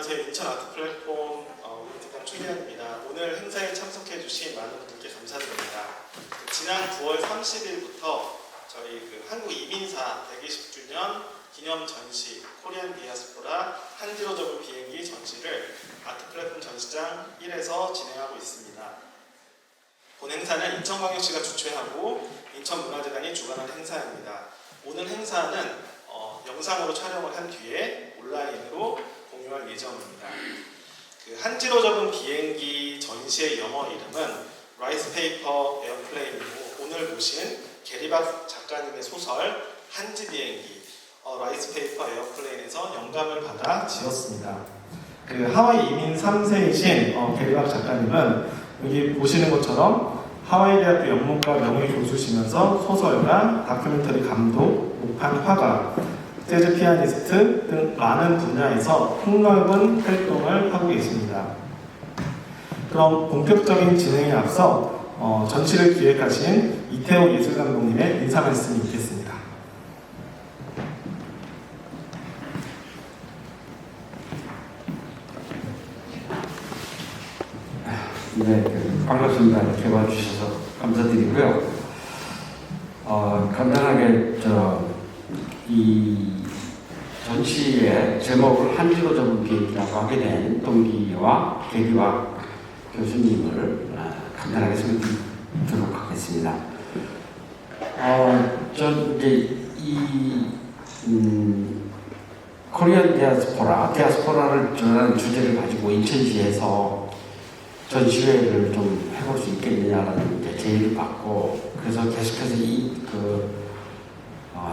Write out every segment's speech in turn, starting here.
안녕하세요. 인천 아트 플랫폼 우리팀장 최대현입니다. 오늘 행사에 참석해 주신 많은 분들께 감사드립니다. 지난 9월 30일부터 저희 한국 이민사 120주년 기념 전시 코리안 디아스포라 한지로 접은 비행기 전시를 아트 플랫폼 전시장 1에서 진행하고 있습니다. 본 행사는 인천광역시가 주최하고 인천문화재단이 주관하는 행사입니다. 오늘 행사는 영상으로 촬영을 한 뒤에 온라인으로 공유할 예정입니다. 한지로 접은 비행기 전시의 영어 이름은 라이스 페이퍼 에어플레인이고 오늘 보신 게리박 작가님의 소설 한지 비행기 라이스 페이퍼 에어플레인에서 영감을 받아 지었습니다. 하와이 이민 3세이신 게리박 작가님은 여기 보시는 것처럼 하와이 대학교 영문과 명예 교수시면서 소설가, 다큐멘터리 감독, 목판 화가, 재즈 피아니스트 등 많은 분야에서 폭넓은 활동을 하고 계십니다. 그럼 본격적인 진행에 앞서 전시를 기획하신 이태호 예술감독님의 인사 말씀이 있겠습니다. 네, 반갑습니다. 이렇게 와주셔서 감사드리고요. 간단하게 이 전시의 제목을 한지로 접은 비행기라고 하게 된 동기와 계기와 교수님을 간단하게 설명드리도록 하겠습니다. 전 이제 코리안 디아스포라를 전하는 주제를 가지고 인천시에서 전시회를 좀 해볼 수 있겠느냐라는 제의를 받고, 그래서 계속해서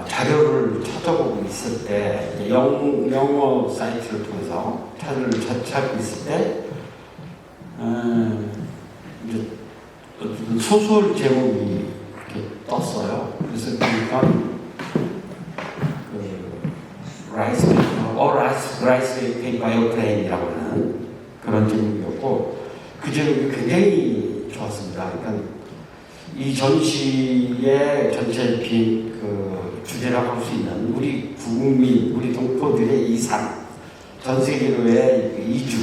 자료를 찾아보고 있을 때, 영어 사이트를 통해서 찾고 있을 때, 이제 어떤 소설 제목이 이렇게 떴어요. 그래서 보니까, 라이스 페이퍼 에어플레인이라고 하는 그런 제목이었고, 그 제목이 굉장히 좋았습니다. 그러니까 이 전시의 전체 주제라고 할 수 있는 우리 국민, 우리 동포들의 이산, 전 세계로의 이주,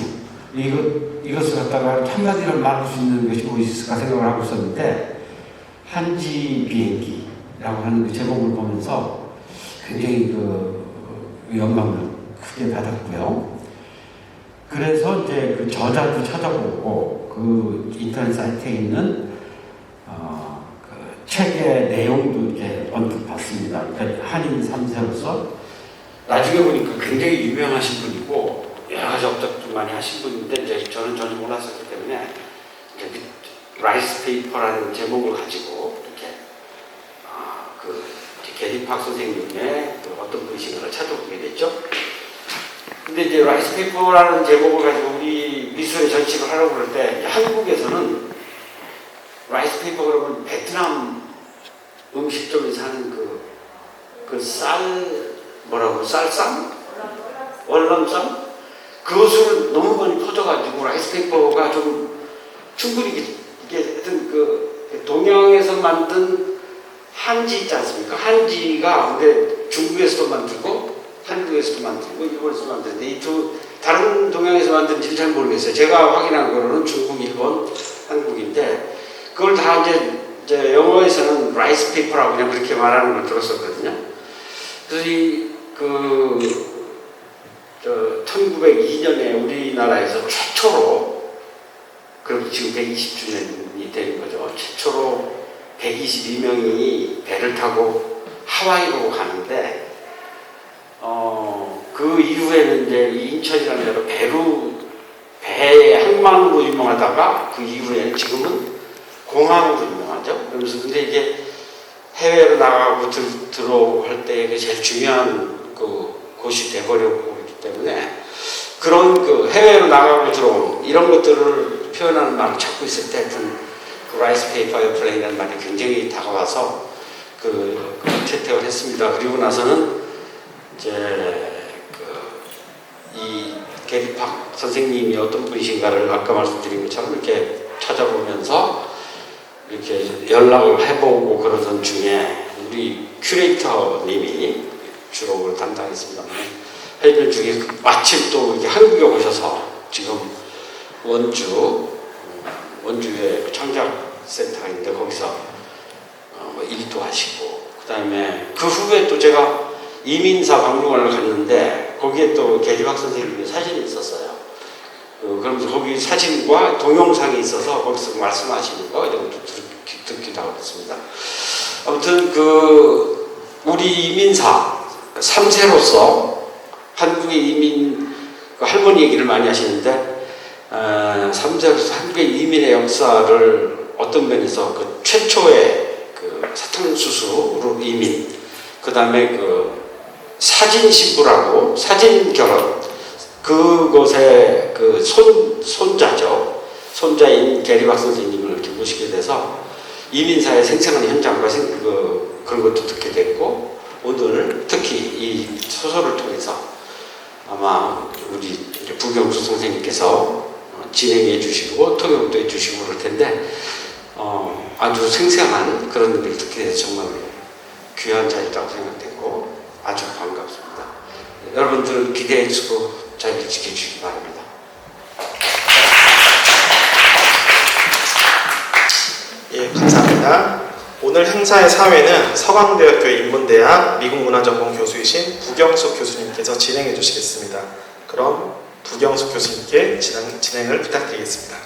이것을 갖다가 한마디로 말할 수 있는 것이 뭐 있을까 생각을 하고 있었는데, 한지 비행기라고 하는 그 제목을 보면서 굉장히 영감을 크게 받았고요. 그래서 이제 그 저자도 찾아보고 그 인터넷 사이트에 있는 책의 내용도 이제 언뜻 봤습니다. 그러니까 한인 3세로서 나중에 보니까 굉장히 유명하신 분이고 여러 가지 업적도 많이 하신 분인데 이제 저는 전혀 몰랐었기 때문에 이제 그 라이스 페이퍼라는 제목을 가지고 이렇게 게리박 선생님의 어떤 분이신가를 찾아보게 됐죠. 근데 이제 라이스 페이퍼라는 제목을 가지고 우리 미술에 전시를 하려고 그럴 때 한국에서는 라이스 페이퍼 그러면 베트남 음식점에서 하는 쌀쌈? 월남쌈? 그것으로 너무 많이 퍼져가지고 라이스 페이퍼가 좀 충분히 이게 하여튼 동양에서 만든 한지 있지 않습니까? 한지가 근데 중국에서도 만들고 한국에서도 만들고 일본에서도 만드는데 이 다른 동양에서 만든지는 잘 모르겠어요. 제가 확인한 거로는 중국, 일본, 한국인데 그걸 다 이제 영어에서는 라이스 페이퍼라고 그냥 그렇게 말하는 걸 들었었거든요. 그래서 1902년에 우리나라에서 최초로, 그럼 지금 120주년이 되는 거죠. 최초로 122명이 배를 타고 하와이로 가는데, 그 이후에는 이제 인천이라는 데로 배의 항만으로 유명하다가 그 이후에는 지금은 공항으로 유명하죠. 그러면서 근데 이게 해외로 나가고 들어오고 할 때 제일 중요한 곳이 돼버렸고 그렇기 때문에 그런 해외로 나가고 들어오는 이런 것들을 표현하는 말을 찾고 있을 때 라이스 페이퍼 에어플레인이라는 말이 굉장히 다가와서 채택을 했습니다. 그리고 나서는 이제 이 게리박 선생님이 어떤 분이신가를 아까 말씀드린 것처럼 이렇게 찾아보면서 이렇게 연락을 해보고 그러던 중에 우리 큐레이터님이 주로 담당했습니다. 회의들 중에 마침 또 한국에 오셔서 원주에 창작센터가 있는데 거기서 뭐 일도 하시고, 그 다음에 그 후에 또 제가 이민사 박물관을 갔는데 거기에 또 계리박 선생님의 사진이 있었어요. 그러면서 거기 사진과 동영상이 있어서 거기서 말씀하시는 거 이런 것도 듣기도 하고 그랬습니다. 아무튼 우리 이민사 3세로서 한국의 이민, 할머니 얘기를 많이 하시는데 3세로서 한국의 이민의 역사를 어떤 면에서 최초의 사탕수수로 이민, 그 다음에 사진 신부라고 사진 결혼, 그곳의 손자죠. 손자인 계리박 선생님을 이렇게 모시게 돼서 이민사의 생생한 현장과 그런 것도 듣게 됐고, 오늘 특히 이 소설을 통해서 아마 우리 부경수 선생님께서 진행해 주시고 통역도 해 주시고 그럴 텐데 아주 생생한 그런 일을 듣게 돼서 정말 귀한 자리라고 생각되고 아주 반갑습니다. 여러분들 기대해 주시고 자리를 지켜주시기 바랍니다. 예, 감사합니다. 오늘 행사의 사회는 서강대학교 인문대학 미국문화전공 교수이신 부경숙 교수님께서 진행해 주시겠습니다. 그럼 부경숙 교수님께 진행을 부탁드리겠습니다.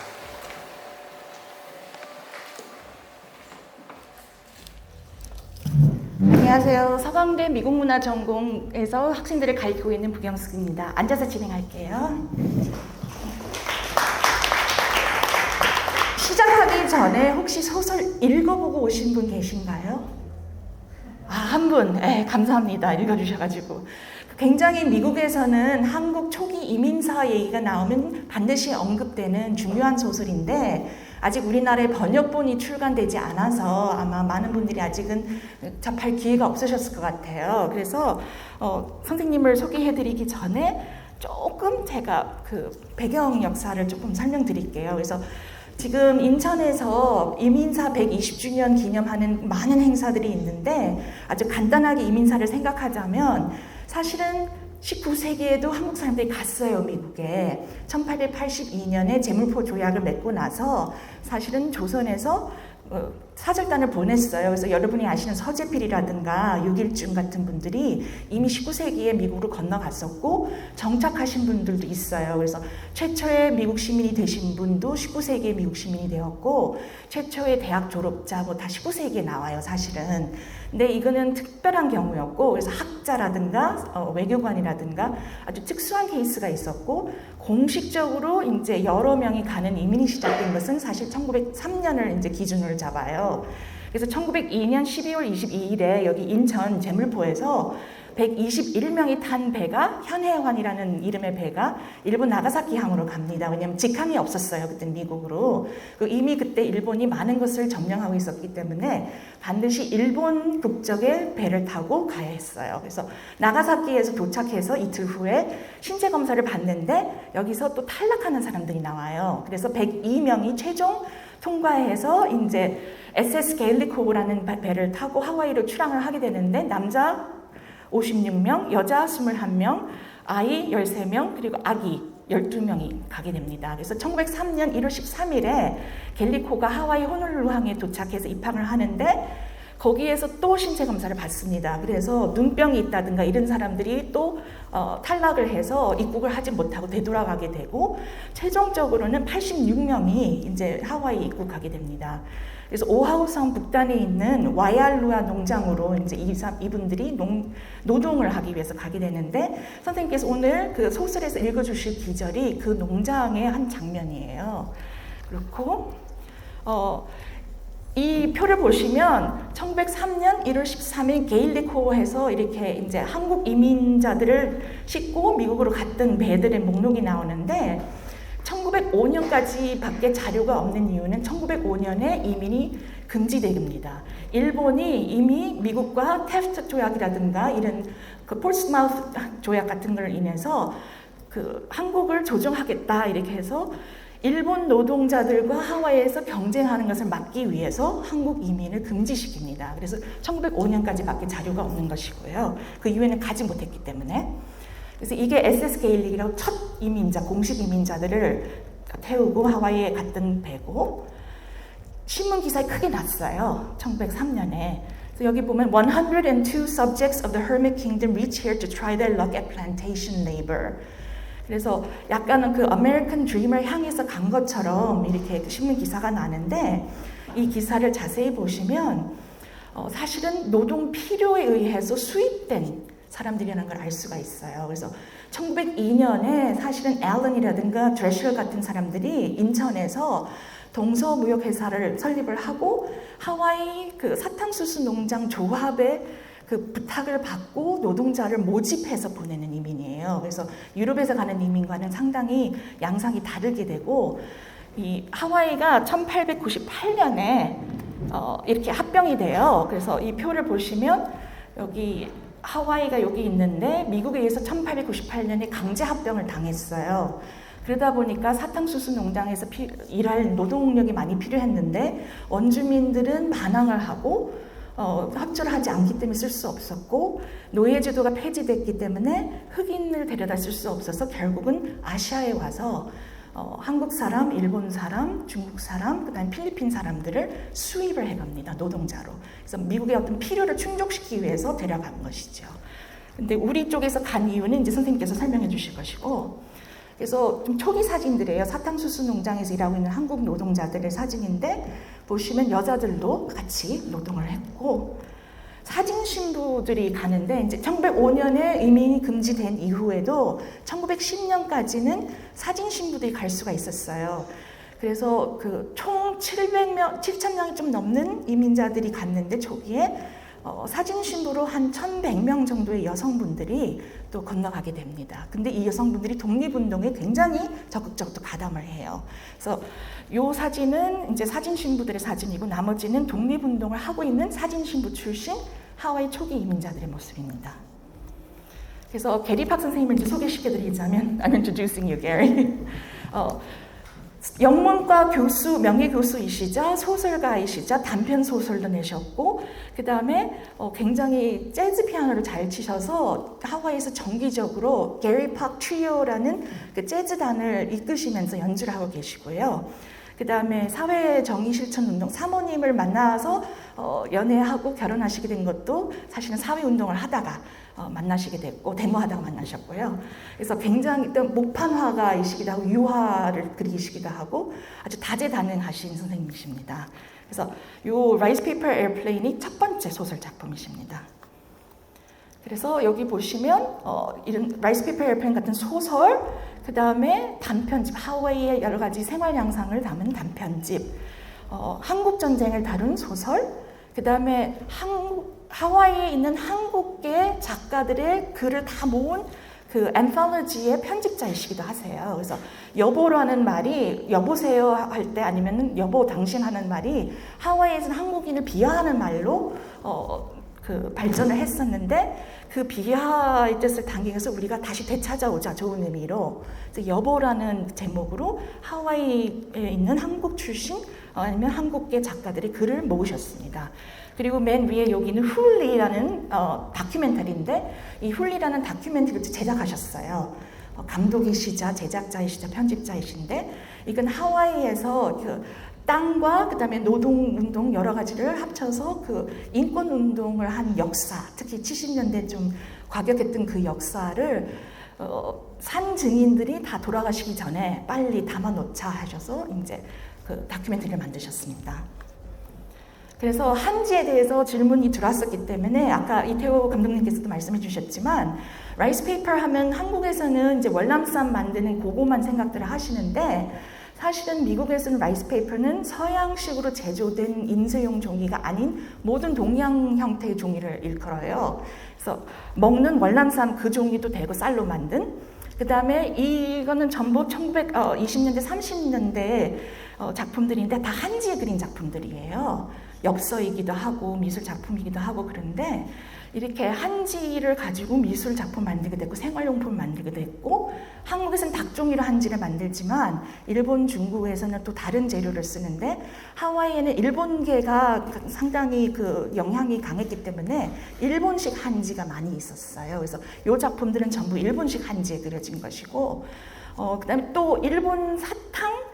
안녕하세요. 서강대 미국문화전공에서 학생들을 가르치고 있는 부경숙입니다. 앉아서 진행할게요. 시작하기 전에 혹시 소설 읽어보고 오신 분 계신가요? 한 분. 네, 감사합니다. 읽어주셔가지고. 굉장히 미국에서는 한국 초기 이민사 얘기가 나오면 반드시 언급되는 중요한 소설인데 아직 우리나라에 번역본이 출간되지 않아서 아마 많은 분들이 아직은 접할 기회가 없으셨을 것 같아요. 그래서 선생님을 소개해드리기 전에 조금 제가 배경 역사를 조금 설명드릴게요. 그래서 지금 인천에서 이민사 120주년 기념하는 많은 행사들이 있는데 아주 간단하게 이민사를 생각하자면 사실은 19세기에도 한국 사람들이 갔어요, 미국에. 1882년에 제물포 조약을 맺고 나서 사실은 조선에서 사절단을 보냈어요. 그래서 여러분이 아시는 서재필이라든가 육일중 같은 분들이 이미 19세기에 미국으로 건너갔었고 정착하신 분들도 있어요. 그래서 최초의 미국 시민이 되신 분도 19세기에 미국 시민이 되었고 최초의 대학 졸업자 다 19세기에 나와요, 사실은. 근데 이거는 특별한 경우였고 그래서 학자라든가 외교관이라든가 아주 특수한 케이스가 있었고 공식적으로 이제 여러 명이 가는 이민이 시작된 것은 사실 1903년을 이제 기준으로 잡아요. 그래서 1902년 12월 22일에 여기 인천 제물포에서 121명이 탄 배가 현해환이라는 이름의 배가 일본 나가사키 항으로 갑니다. 왜냐하면 직항이 없었어요. 그때 미국으로. 이미 그때 일본이 많은 것을 점령하고 있었기 때문에 반드시 일본 국적의 배를 타고 가야 했어요. 그래서 나가사키에서 도착해서 이틀 후에 신체 검사를 받는데 여기서 또 탈락하는 사람들이 나와요. 그래서 102명이 최종 통과해서 이제 SS 게일리코라는 배를 타고 하와이로 출항을 하게 되는데 남자 56명, 여자 21명, 아이 13명, 그리고 아기 12명이 가게 됩니다. 그래서 1903년 1월 13일에 갤리코가 하와이 호놀룰루항에 도착해서 입항을 하는데 거기에서 또 신체 검사를 받습니다. 그래서 눈병이 있다든가 이런 사람들이 또 탈락을 해서 입국을 하지 못하고 되돌아가게 되고 최종적으로는 86명이 이제 하와이 입국하게 됩니다. 그래서 오하우성 북단에 있는 와이알루아 농장으로 이제 이분들이 노동을 하기 위해서 가게 되는데 선생님께서 오늘 그 소설에서 읽어주실 기절이 그 농장의 한 장면이에요. 그렇고 이 표를 보시면 1903년 1월 13일 게일리코에서 이렇게 이제 한국 이민자들을 싣고 미국으로 갔던 배들의 목록이 나오는데 1905년까지 밖에 자료가 없는 이유는 1905년에 이민이 금지됩니다. 일본이 이미 미국과 테프트 조약이라든가 이런 폴스마우스 조약 같은 걸 인해서 한국을 조정하겠다 이렇게 해서 일본 노동자들과 하와이에서 경쟁하는 것을 막기 위해서 한국 이민을 금지시킵니다. 그래서 1905년까지 밖에 자료가 없는 것이고요. 그 이후에는 가지 못했기 때문에. 그래서 이게 SS 게일릭이라고 첫 이민자, 공식 이민자들을 태우고 하와이에 갔던 배고 신문 기사에 크게 났어요. 1903년에. 그래서 여기 보면 102 subjects of the Hermit Kingdom reach here to try their luck at plantation labor. 그래서 약간은 그 아메리칸 드림을 향해서 간 것처럼 이렇게 그 신문 기사가 나는데 이 기사를 자세히 보시면 사실은 노동 필요에 의해서 수입된 사람들이라는 걸 알 수가 있어요. 그래서 1902년에 사실은 앨런이라든가 드레셔 같은 사람들이 인천에서 동서무역회사를 설립을 하고 하와이 그 사탕수수 농장 조합에 그 부탁을 받고 노동자를 모집해서 보내는 이민이에요. 그래서 유럽에서 가는 이민과는 상당히 양상이 다르게 되고 이 하와이가 1898년에 이렇게 합병이 돼요. 그래서 이 표를 보시면 여기 하와이가 여기 있는데 미국에 의해서 1898년에 강제 합병을 당했어요. 그러다 보니까 사탕수수 농장에서 일할 노동력이 많이 필요했는데 원주민들은 반항을 하고 합조를 하지 않기 때문에 쓸 수 없었고 노예제도가 폐지됐기 때문에 흑인을 데려다 쓸 수 없어서 결국은 아시아에 와서 한국 사람, 일본 사람, 중국 사람, 그다음에 필리핀 사람들을 수입을 해갑니다. 노동자로. 그래서 미국의 어떤 필요를 충족시키기 위해서 데려간 것이죠. 근데 우리 쪽에서 간 이유는 이제 선생님께서 설명해 주실 것이고 그래서 좀 초기 사진들이에요. 사탕수수 농장에서 일하고 있는 한국 노동자들의 사진인데 보시면 여자들도 같이 노동을 했고 사진 신부들이 가는데 이제 1905년에 이민이 금지된 이후에도 1910년까지는 사진 신부들이 갈 수가 있었어요. 그래서 그 총 7,000명이 좀 넘는 이민자들이 갔는데 초기에 사진 신부로 한 1,100명 정도의 여성분들이 또 건너가게 됩니다. 근데 이 여성분들이 독립운동에 굉장히 적극적으로 가담을 해요. 그래서 이 사진은 이제 사진 신부들의 사진이고 나머지는 독립운동을 하고 있는 사진 신부 출신 하와이 초기 이민자들의 모습입니다. 그래서 게리 팍 선생님을 이제 소개시켜드리자면 I'm introducing you, Gary. 영문과 교수, 명예교수이시자 소설가이시자 단편 소설도 내셨고 그 다음에 굉장히 재즈 피아노를 잘 치셔서 하와이에서 정기적으로 게리 팍 트리오라는 그 재즈단을 이끄시면서 연주를 하고 계시고요. 그 다음에 사회정의실천운동 사모님을 만나서 연애하고 결혼하시게 된 것도 사실은 사회운동을 하다가 만나시게 됐고 데모하다가 만나셨고요. 그래서 굉장히 목판화가이시기도 하고 유화를 그리시기도 하고 아주 다재다능하신 선생님이십니다. 그래서 이 라이스 페이퍼 에어플레인이 첫 번째 소설 작품이십니다. 그래서 여기 보시면 이런 라이스 페이퍼 에어플레인 같은 소설, 그 다음에 단편집, 하와이의 여러 가지 생활 양상을 담은 단편집, 한국 전쟁을 다룬 소설, 그 다음에 하와이에 있는 한국계 작가들의 글을 다 모은 그 앤톨로지의 편집자이시기도 하세요. 그래서 여보라는 말이 여보세요 할 때 아니면 여보 당신 하는 말이 하와이에서는 한국인을 비하하는 말로 그 발전을 했었는데 그 비하의 뜻을 당기면서 우리가 다시 되찾아오자 좋은 의미로 여보라는 제목으로 하와이에 있는 한국 출신 아니면 한국계 작가들의 글을 모으셨습니다. 그리고 맨 위에 여기는 훌리라는 다큐멘터리인데 이 훌리라는 다큐멘터리를 제작하셨어요. 감독이시자 제작자이시자 편집자이신데 이건 하와이에서 그 땅과 그다음에 노동운동 여러 가지를 합쳐서 그 인권운동을 한 역사, 특히 70년대 좀 과격했던 그 역사를 산 증인들이 다 돌아가시기 전에 빨리 담아놓자 하셔서 이제 그 다큐멘터리를 만드셨습니다. 그래서 한지에 대해서 질문이 들어왔었기 때문에 아까 이태호 감독님께서도 말씀해 주셨지만 라이스 페이퍼 하면 한국에서는 이제 월남쌈 만드는 그거만 생각들을 하시는데 사실은 미국에서는 라이스 페이퍼는 서양식으로 제조된 인쇄용 종이가 아닌 모든 동양 형태의 종이를 일컬어요. 그래서 먹는 월남쌈 그 종이도 되고 쌀로 만든 그 다음에 이거는 전부 1920년대 30년대 작품들인데 다 한지에 그린 작품들이에요. 엽서이기도 하고 미술 작품이기도 하고 그런데 이렇게 한지를 가지고 미술 작품 만들게 됐고 생활용품 만들게 됐고 한국에서는 닭종이로 한지를 만들지만 일본, 중국에서는 또 다른 재료를 쓰는데 하와이에는 일본계가 상당히 그 영향이 강했기 때문에 일본식 한지가 많이 있었어요. 그래서 이 작품들은 전부 일본식 한지에 그려진 것이고 그 다음에 또 일본 사탕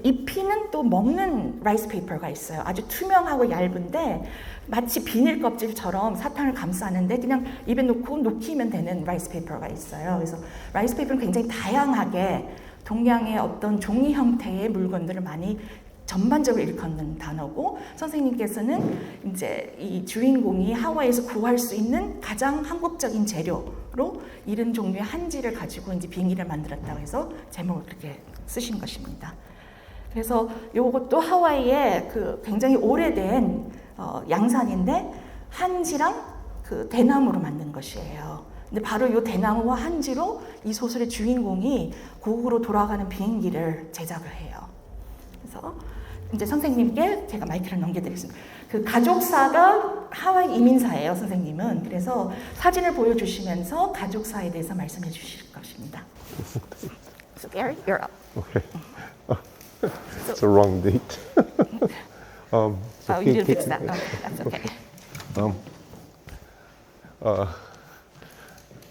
입히는 또 먹는 라이스 페이퍼가 있어요. 아주 투명하고 얇은데 마치 비닐 껍질처럼 사탕을 감싸는데 그냥 입에 넣고 녹이면 되는 라이스 페이퍼가 있어요. 그래서 라이스 페이퍼는 굉장히 다양하게 동양의 어떤 종이 형태의 물건들을 많이 전반적으로 일컫는 단어고, 선생님께서는 이제 이 주인공이 하와이에서 구할 수 있는 가장 한국적인 재료로 이런 종류의 한지를 가지고 이제 빙의를 만들었다고 해서 제목을 그렇게 쓰신 것입니다. 그래서 이것도 하와이의 그 굉장히 오래된 양산인데 한지랑 그 대나무로 만든 것이에요. 근데 바로 이 대나무와 한지로 이 소설의 주인공이 고국으로 돌아가는 비행기를 제작을 해요. 그래서 이제 선생님께 제가 마이크를 넘겨드리겠습니다. 그 가족사가 하와이 이민사예요, 선생님은. 그래서 사진을 보여주시면서 가족사에 대해서 말씀해 주실 것입니다. So Gary, you're up. Okay. It's a wrong date. Oh, you did fix that. Okay, that's okay.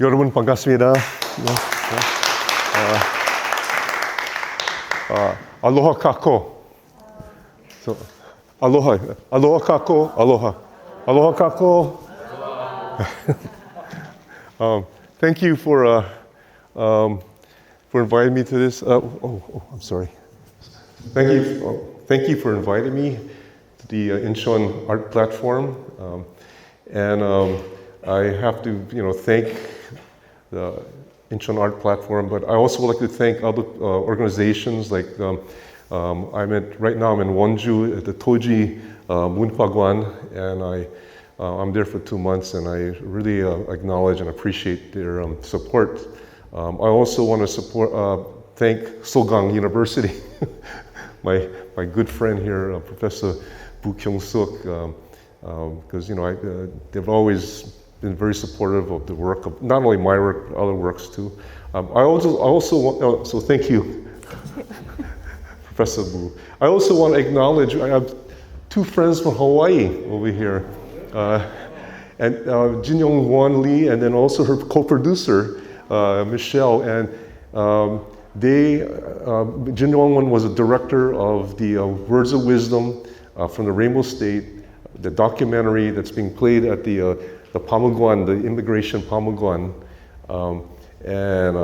여러분 반갑습니다. 알로하 카코. So, aloha kako, aloha kako. Thank you for inviting me to this. I'm sorry. Thank you for inviting me to the Incheon Art Platform, and I have to thank the Incheon Art Platform, but I also would like to thank other organizations like. Right now I'm in Wonju at the Toji Munpagwan, and I'm there for 2 months, and I really acknowledge and appreciate their support. I also want to thank Sogang University, my good friend here, Professor Bu Kyung-suk, because they've always been very supportive of the work of not only my work but other works too. I also want, so thank you. Professor Bu. I also want to acknowledge, I have 2 friends from Hawaii over here, and Jin Young Won Lee, and then also her co-producer, Michelle, and Jin Young Won was a director of the Words of Wisdom from the Rainbow State, the documentary that's being played at the Pamuguan, the immigration Pamuguan, and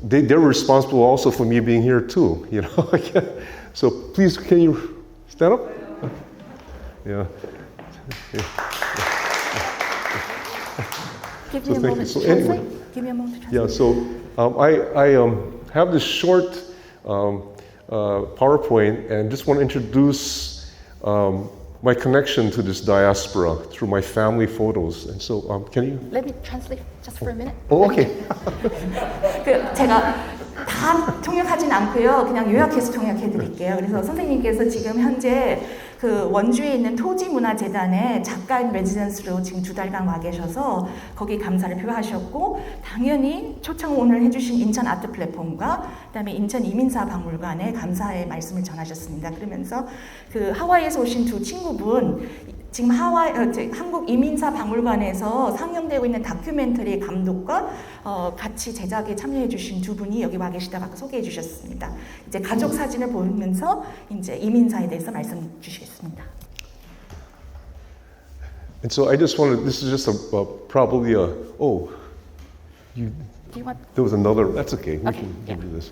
they're responsible also for me being here too, So please, can you stand up? Yeah. Give me a moment to translate. Give me a moment to translate. Yeah. So I have this short PowerPoint, and just want to introduce my connection to this diaspora through my family photos. And so, can you? Let me translate just for a minute. Oh, okay. 제가 다 통역하진 않고요. 그냥 요약해서 통역해 드릴게요. 그래서 선생님께서 지금 현재 그 원주에 있는 토지문화재단의 작가인 레지던스로 지금 2달간 와 계셔서 거기 감사를 표하셨고, 당연히 초청을 오늘 해주신 인천 아트 플랫폼과 그다음에 인천 이민사 박물관에 감사의 말씀을 전하셨습니다. 그러면서 그 하와이에서 오신 2 친구분, 지금 한국 이민사 박물관에서 상영되고 있는 다큐멘터리 감독과 같이 제작에 참여해 주신 2분이 여기 와 계시다가 아까 소개해 주셨습니다. 이제 가족 사진을 보면서 이제 이민사에 대해서 말씀 주시겠습니다. And so I just wanted. This is just probably a. Oh, you. Do you want? There was another. That's okay. We Okay, can do this.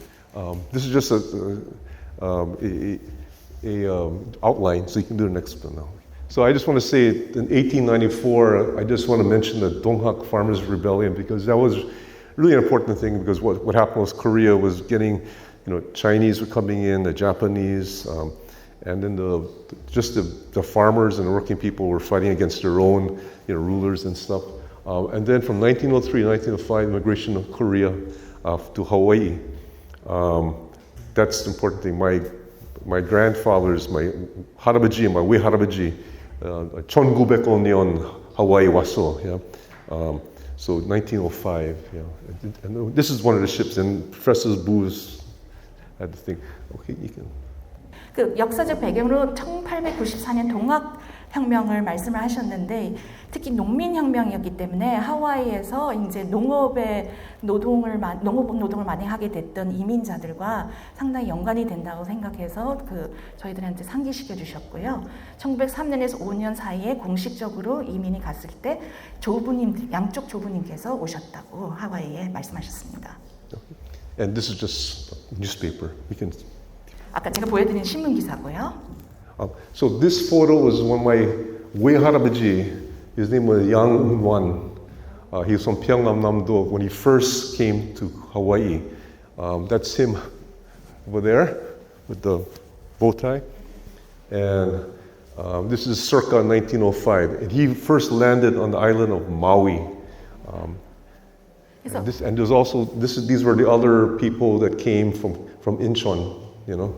This is just a outline, so you can do the next one now. So I just want to say, in 1894, I just want to mention the Donghak Farmers' Rebellion, because that was really an important thing, because what happened was Korea was getting, Chinese were coming in, the Japanese, and then the farmers and the working people were fighting against their own, rulers and stuff. And then from 1903 to 1905, immigration of Korea to Hawaii. That's the important thing. My grandfathers, my 할아버지, my way 할아버지, 1905년 Hawaii 왔어. Yeah. So 1905. Yeah. And this is one of the ships, and Professor Boo's had the thing. Okay, you can. 그 역사적 배경으로 1894년 동학 혁명을 말씀을 하셨는데 특히 농민혁명이었기 때문에 하와이에서 이제 농업 노동을 많이 하게 됐던 이민자들과 상당히 연관이 된다고 생각해서 저희들한테 상기시켜 주셨고요. 1903년에서 5년 사이에 공식적으로 이민이 갔을 때 양쪽 조부님께서 오셨다고 하와이에 말씀하셨습니다. And this is just a newspaper. We can. 아까 제가 보여드린 신문 기사고요. So this photo was when my 외할아버지, his name was Yang Un-wan. He was from Pyeongnam-namdo when he first came to Hawaii. That's him over there with the bow tie. And this is circa 1905. And he first landed on the island of Maui. 그래서 And there's also, these were the other people that came from Incheon, you know,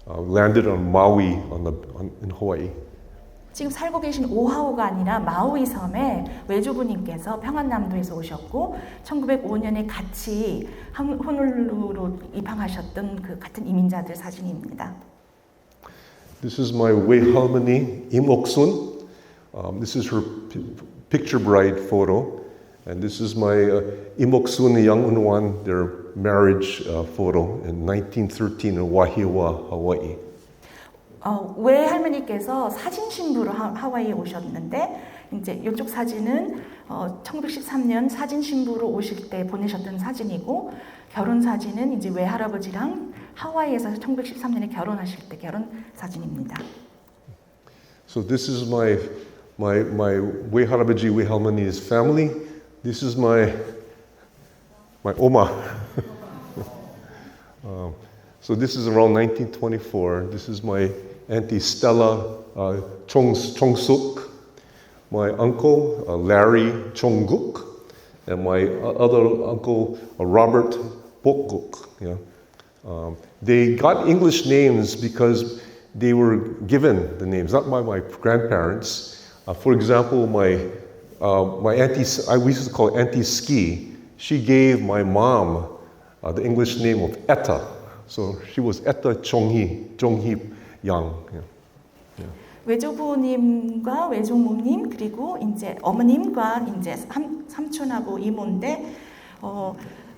landed on Maui in Hawaii. 지금 살고 계신 오하오가 아니라 마우이 섬에 외조부님께서 평안남도에서 오셨고 1905년에 같이 호놀룰루로 입항하셨던 그 같은 이민자들 사진입니다. This is my 외할머니 Im Ok-sun. This is her picture bride photo. And this is my Im Ok-sun and Yang Un-wan, their marriage photo in 1913 in Wahiawa, Hawaii. 외할머니께서 사진 신부로 하와이에 오셨는데 이제 이쪽 사진은 1913년 사진 신부로 오실 때 보내셨던 사진이고 결혼 사진은 이제 외할아버지랑 하와이에서 1913년에 결혼하실 때 결혼 사진입니다. So this is my 외할아버지, 외할머니's family. This is my oma. So this is around 1924. This is my Auntie Stella Chong-suk, my uncle Larry Chong-guk, and my other uncle Robert Bok-guk. Yeah. They got English names because they were given the names, not by my grandparents. For example, my auntie, we used to call her Auntie Ski. She gave my mom the English name of Etta. So she was Etta Chonghee Yang. Yeah. 외조부님과 외조모님 그리고 이제 어머님과 이제 삼촌하고 이모인데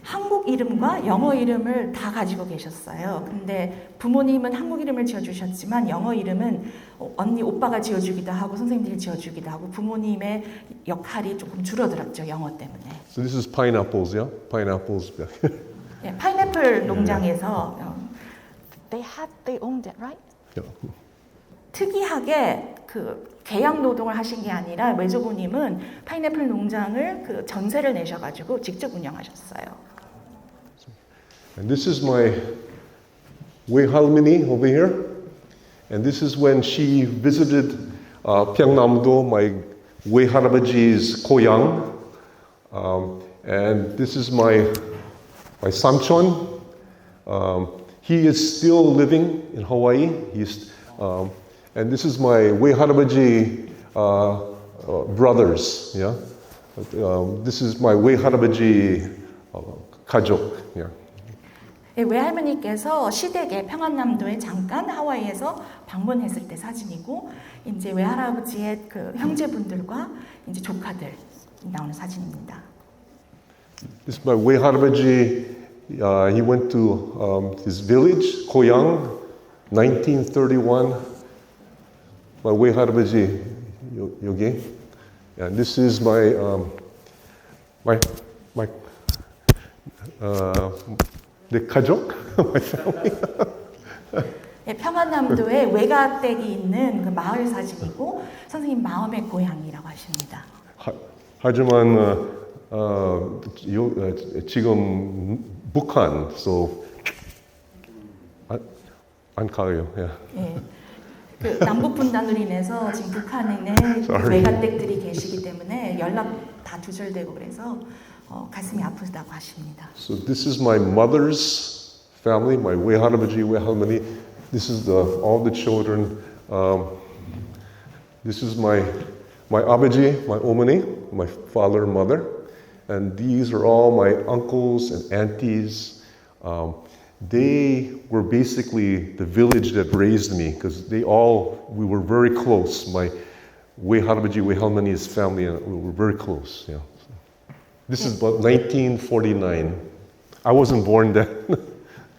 한국 이름과 영어 이름을 다 가지고 계셨어요. 근데 부모님은 한국 이름을 지어주셨지만 영어 이름은 언니, 오빠가 지어주기도 하고 선생님들이 지어주기도 하고 부모님의 역할이 조금 줄어들었죠. 영어 때문에. So this is pineapples, yeah? Pineapples. 예, 파인애플 농장에서 they owned it, right? Yeah. 특이하게 계약 노동을 하신 게 아니라 외조부님은 파인애플 농장을 전세를 내셔가지고 직접 운영하셨어요. And this is my 외할머니 over here. And this is when she visited Pyeongnam-do, my 외할아버지's 고향. And this is my 삼촌. He is still living in Hawaii. And this is my 외할아버지 brothers. Yeah. This is my 외할아버지 가족. Yeah. 외할머니께서 시댁에 평안남도에 잠깐 하와이에서 방문했을 때 사진이고 이제 외할아버지의 형제분들과 이제 조카들 나오는 사진입니다. This is my 외할아버지. He went to his village, 고향, 1931. My 외할아버지 여기. And this is my 내 가족, my family. 평안남도에 외가댁이 있는 그 마을 사진이고 선생님 마음의 고향이라고 하십니다. 하지만 지금 북한, so 안 가요. Yeah. 예. 남북 분단으로 인해서 지금 북한에 외가댁들이 계시기 때문에 연락 다 두절되고 그래서 가슴이 아프다고 하십니다. So this is my mother's family, my 외할아버지, 외할머니. This is all the children. This is my 아버지, my 어머니, my father and mother. And these are all my uncles and aunties. They were basically the village that raised me because we were very close. Wei Harabaji, Wei Halmani's family, and we were very close. Yeah. This is about 1949. I wasn't born then.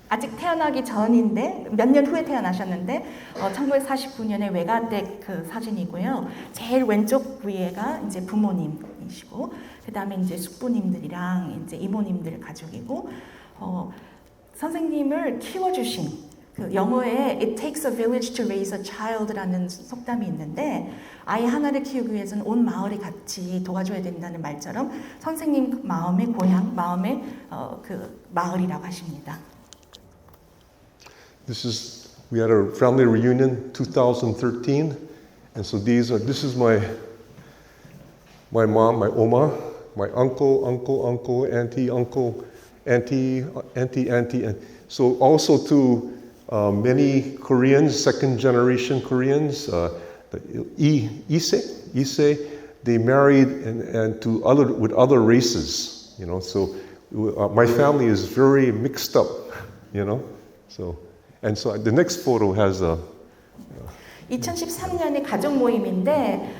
아직 태어나기 전인데 몇 년 후에 태어나셨는데 1949년에 외가댁 그 사진이고요. 제일 왼쪽 위에가 이제 부모님이시고 그다음에 이제 숙부님들이랑 이제 이모님들 가족이고 선생님을 키워주신 그 영어에 It takes a village to raise a child라는 속담이 있는데 아이 하나를 키우기 위해서는 온 마을이 같이 도와줘야 된다는 말처럼 선생님 마음의 고향, 마음의 그 마을이라고 하십니다. We had a family reunion 2013, and so this is my mom, my oma, my uncle, auntie, and so also to many Koreans, second generation Koreans, Ise, they married and with other races, you know. So my family is very mixed up, you know. So the next photo has 2013년에 가족 모임인데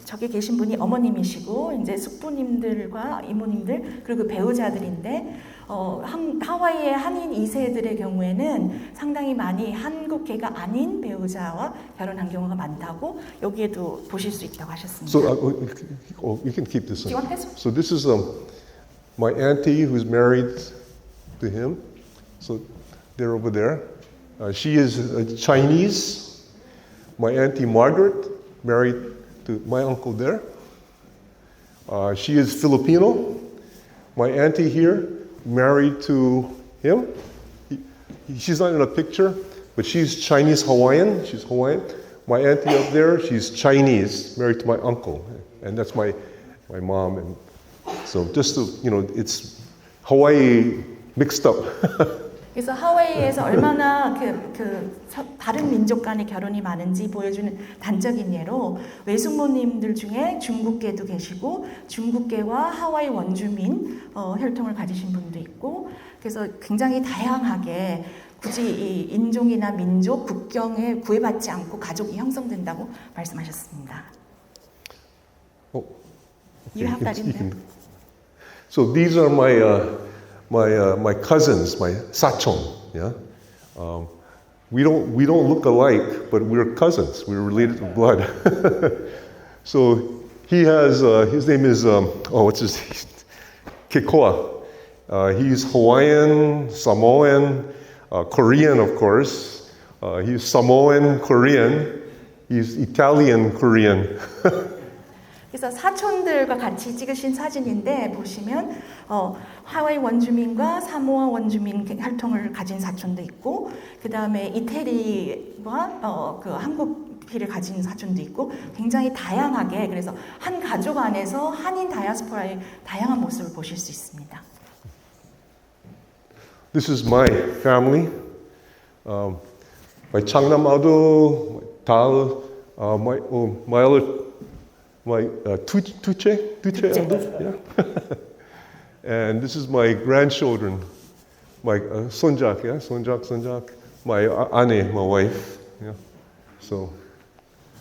저기 계신 분이 어머님이시고 이제 숙부님들과 이모님들 그리고 배우자들인데 하와이의 한인 2세들의 경우에는 상당히 많이 한국계가 아닌 배우자와 결혼한 경우가 많다고 여기에도 보실 수 있다고 하셨습니다. So you can keep this one. 지원해서? So this is my auntie who's married to him. So they're over there. She is Chinese. My auntie Margaret married to my uncle there. She is Filipino. My auntie here married to him. She's not in a picture, but she's Chinese Hawaiian. She's Hawaiian. My auntie up there, she's Chinese, married to my uncle, and that's my mom. And so just to, you know, it's Hawaii mixed up. 그래서 하와이에서 얼마나 다른 민족 간의 결혼이 많은지 보여주는 단적인 예로 외숙모님들 중에 중국계도 계시고 중국계와 하와이 원주민 혈통을 가지신 분도 있고 그래서 굉장히 다양하게 굳이 이 인종이나 민족, 국경에 구애받지 않고 가족이 형성된다고 말씀하셨습니다. You have that in there. So these are my cousins, my sachon. Yeah, we don't look alike, but we're cousins. We're related to blood. So he has his name is what's his name? Kekoa. He's Hawaiian, Samoan, Korean, of course. He's Samoan, Korean. He's Italian, Korean. 그래서 사촌들과 같이 찍으신 사진인데 보시면 하와이 원주민과 사모아 원주민 혈통을 가진 사촌도 있고 그 다음에 이태리와 그 한국 피를 가진 사촌도 있고 굉장히 다양하게 그래서 한 가족 안에서 한인 다이아스포라의 다양한 모습을 보실 수 있습니다. This is my family. My Changnam Ado, Tal, my other. My Tuche Ado, yeah. And this is my grandchildren, my Sonjak, yeah, Sonjak, my Ane, my wife, yeah. So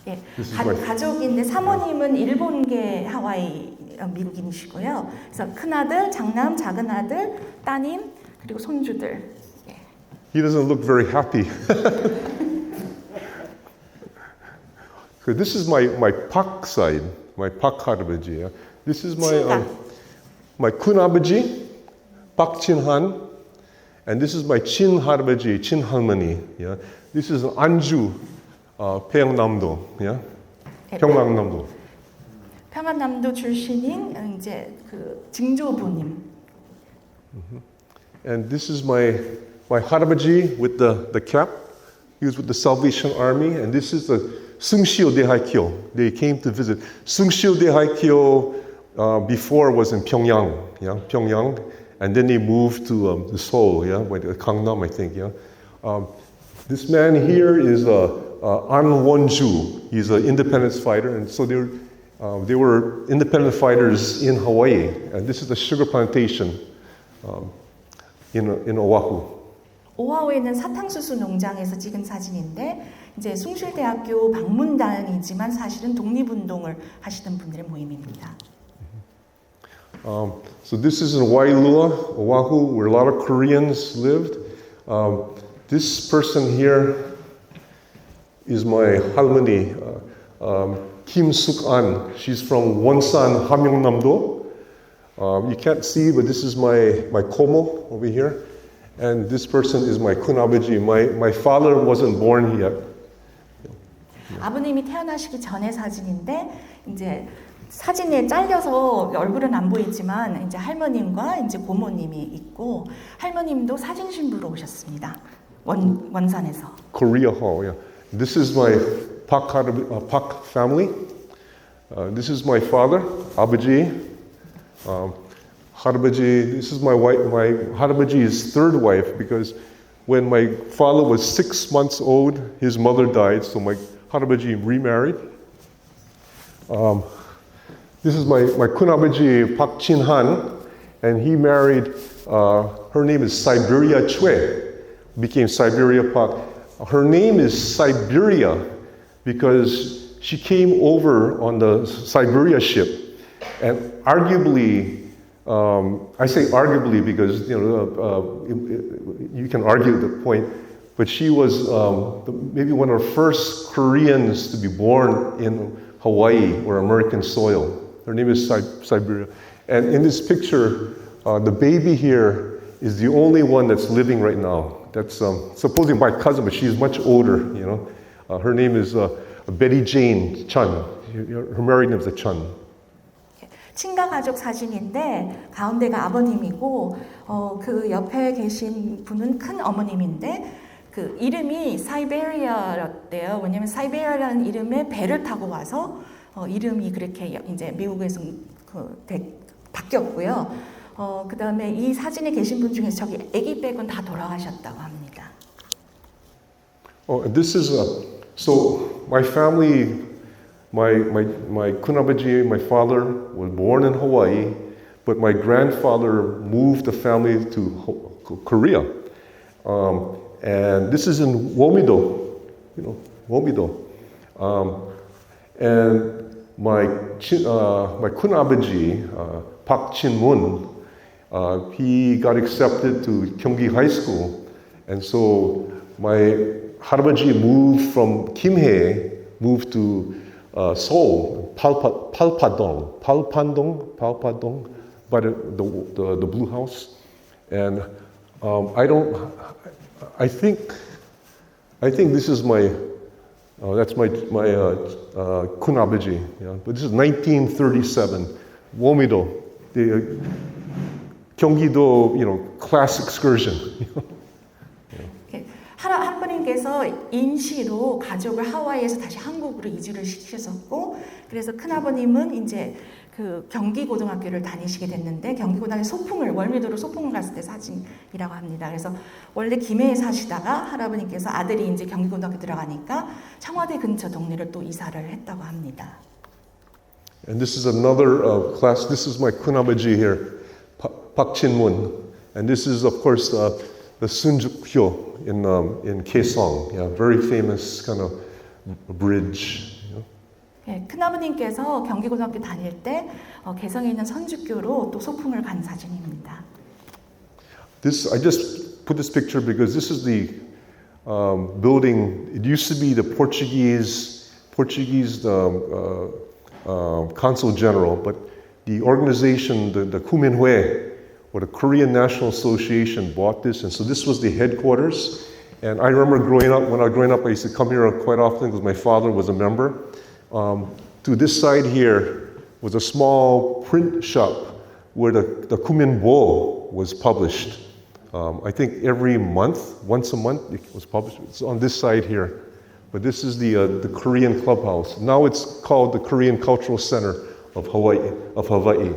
예, this is my 가족인데 사모님은 일본계 하와이 미국인이시고요. 그래서 큰 아들, 장남, 작은 아들, 따님 그리고 손주들. 예. He doesn't look very happy. So this is my Pak side, my Pak Harabaji. Yeah? This is my Kun Abaji, Pak Chin Han, and this is my Chin Harabaji, Chin Halmani. Yeah? This is Anju, Pyeongnamdo. Yeah? Pyeongnamdo. 평안남도 출신인 이제 그 증조부님. And this is my Harabaji with the cap. He was with the Salvation Army, and this is the Sungshio Daehaikyo. They came to visit. Sungshio Daehaikyo before was in Pyongyang, yeah, Pyongyang, and then they moved to Seoul, yeah, by Gangnam, I think, yeah. This man here is An Won-ju. He's an independence fighter, and so they were independent fighters in Hawaii, and this is a sugar plantation in Oahu. 오아후에 있는 사탕수수 농장에서 찍은 사진인데 이제 숭실대학교 방문단이지만 사실은 독립운동을 하시던 분들의 모임입니다. So this is in Wailua, Oahu, where a lot of Koreans lived. This person here is my 할머니, Kim Suk-an. She's from Wonsan, Hamyongnam-do. You can't see, but this is my komo over here. And this person is my kun아버지. My father wasn't born yet. 아버님이 태어나시기 전의 사진인데 이제 사진에 잘려서 얼굴은 안 보이지만 이제 할머님과 이제 고모님이 있고 할머님도 사진 신부로 오셨습니다. 원산에서. Korea Hall, yeah. This is my Pak family. This is my father, 아버지. 할아버지, this is my wife, my 할아버지's third wife, because when my father was 6 months old, his mother died, so my 할아버지 remarried. This is my kun아버지 Pak Chin-han, and he married, her name is Siberia Chue, became Siberia Pak. Her name is Siberia because she came over on the Siberia ship, and arguably, I say arguably because you can argue the point, but she was maybe one of the first Koreans to be born in Hawaii or American soil. Her name is Siberia. And in this picture, the baby here is the only one that's living right now. That's supposedly my cousin, but she's much older, you know. Her name is Betty Jane Chun. Her married name is Chun. 친가 가족 사진인데 가운데가 아버님이고 그 옆에 계신 분은 큰 어머님인데 그 이름이 사이베리아였대요. 왜냐하면 사이베리아라는 이름에 배를 타고 와서 이름이 그렇게 이제 미국에서 바뀌었고요. 그 다음에 이 사진에 계신 분 중에서 저기 아기 빼곤 다 돌아가셨다고 합니다. And this is so my family. My kun아버지, my father, was born in Hawaii, but my grandfather moved the family to Korea. And this is in Womido, you know, Womido. And my kun아버지, Pak Chin-mun, he got accepted to Gyeonggi High School. And so my 할아버지 moved from Kimhae, moved to Seoul, Palpadong, by the Blue House, and I think this is that's my kun아버지, yeah. But this is 1937, Womido, the Gyeonggi-do, you know, class excursion. 할아버님께서 인시로 가족을 하와이에서 다시 한국으로 이주를 시키셨고, 그래서 큰아버님은 이제 그 경기고등학교를 다니시게 됐는데 경기고등학교 소풍을 월미도로 소풍을 갔을 때 사진이라고 합니다. 그래서 원래 김해에 사시다가 할아버님께서 아들이 이제 경기고등학교 들어가니까 청와대 근처 동네를 또 이사를 했다고 합니다. And this is another class. This is my kun아버지 here, Pak Chin-mun, and this is of course the Sunjuk-hyo in Kaesong, yeah, very famous kind of bridge. You know? 네, 큰아버님께서 경기고등학교 다닐 때 개성에 있는 선주교로 또 소풍을 간 사진입니다. I just put this picture because this is the building. It used to be the Portuguese consul general, but the organization, the Kuminhue, or the Korean National Association, bought this, and so this was the headquarters. And I remember when I was growing up, I used to come here quite often because my father was a member. To this side here was a small print shop where the Kuminbo was published. I think every month, once a month, it was published. It's on this side here. But this is the Korean clubhouse. Now it's called the Korean Cultural Center of Hawaii.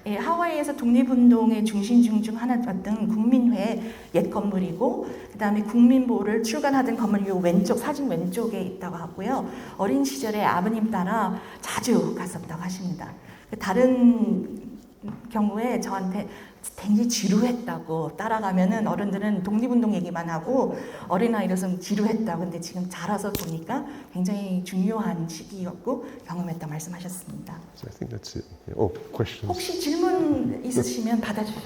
예, 하와이에서 독립운동의 중심중 중 하나였던 국민회 옛 건물이고 그 다음에 국민보를 출간하던 건물 요 왼쪽 사진 왼쪽에 있다고 하고요. 어린 시절에 아버님 따라 자주 갔었다고 하십니다. 다른 경우에 저한테 굉장히 지루했다고. 따라가면은 어른들은 독립운동 얘기만 하고 어린아이로서는 지루했다고. 근데 지금 자라서 보니까 굉장히 중요한 시기였고 경험했다 말씀하셨습니다. So I think that's it. Oh, questions? 혹시 질문 있으시면 받아주세요.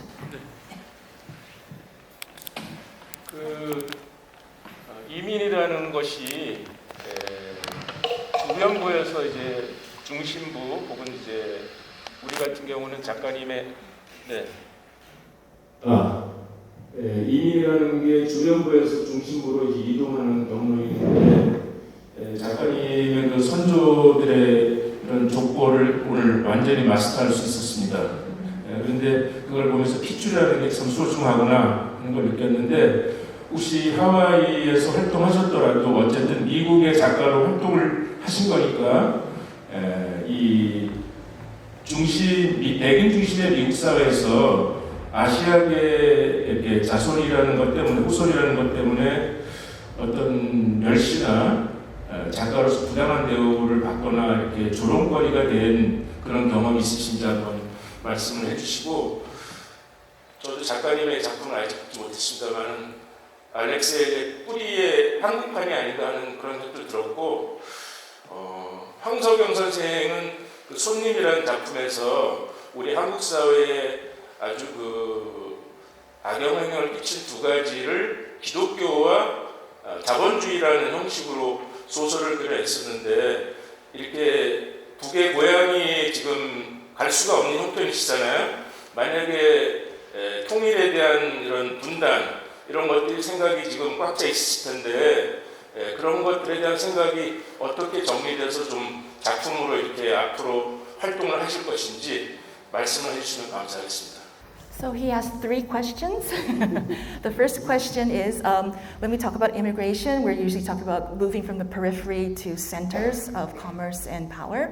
이민이라는 것이 우연보여서 이제 중심부 혹은 이제 우리 같은 경우는 작가님의 이민이라는 게 주변부에서 중심부로 이제 이동하는 경로인데 작가님의 그 선조들의 그런 족보를 오늘 완전히 마스터할 수 있었습니다. 그런데 그걸 보면서 핏줄이라는 게 참 소중하구나 하는 걸 느꼈는데 혹시 하와이에서 활동하셨더라도 어쨌든 미국의 작가로 활동을 하신 거니까 이 백인 중심의 미국 사회에서 아시아계 이렇게 자손이라는 것 때문에 후손이라는 것 때문에 어떤 멸시나 작가로서 부당한 대우를 받거나 이렇게 조롱거리가 된 그런 경험이 있으신지 한번 말씀을 해주시고 저도 작가님의 작품을 아직 보지 못했습니다만 알렉세의 뿌리의 한국판이 아닌가 하는 그런 것도 들었고 황석영 선생은 그 손님이라는 작품에서 우리 한국 사회에 아주 그 악영향을 끼친 두 가지를 기독교와 자본주의라는 형식으로 소설을 그려냈었는데 이렇게 북의 고향이 지금 갈 수가 없는 형편이시잖아요. 만약에 통일에 대한 이런 분단 이런 것들이 생각이 지금 꽉 차 있을 텐데 그런 것들에 대한 생각이 어떻게 정리돼서 좀 작품으로 이렇게 앞으로 활동을 하실 것인지 말씀을 해주시면 감사하겠습니다. So he asked 3 questions. The first question is, when we talk about immigration, we're usually talking about moving from the periphery to centers of commerce and power.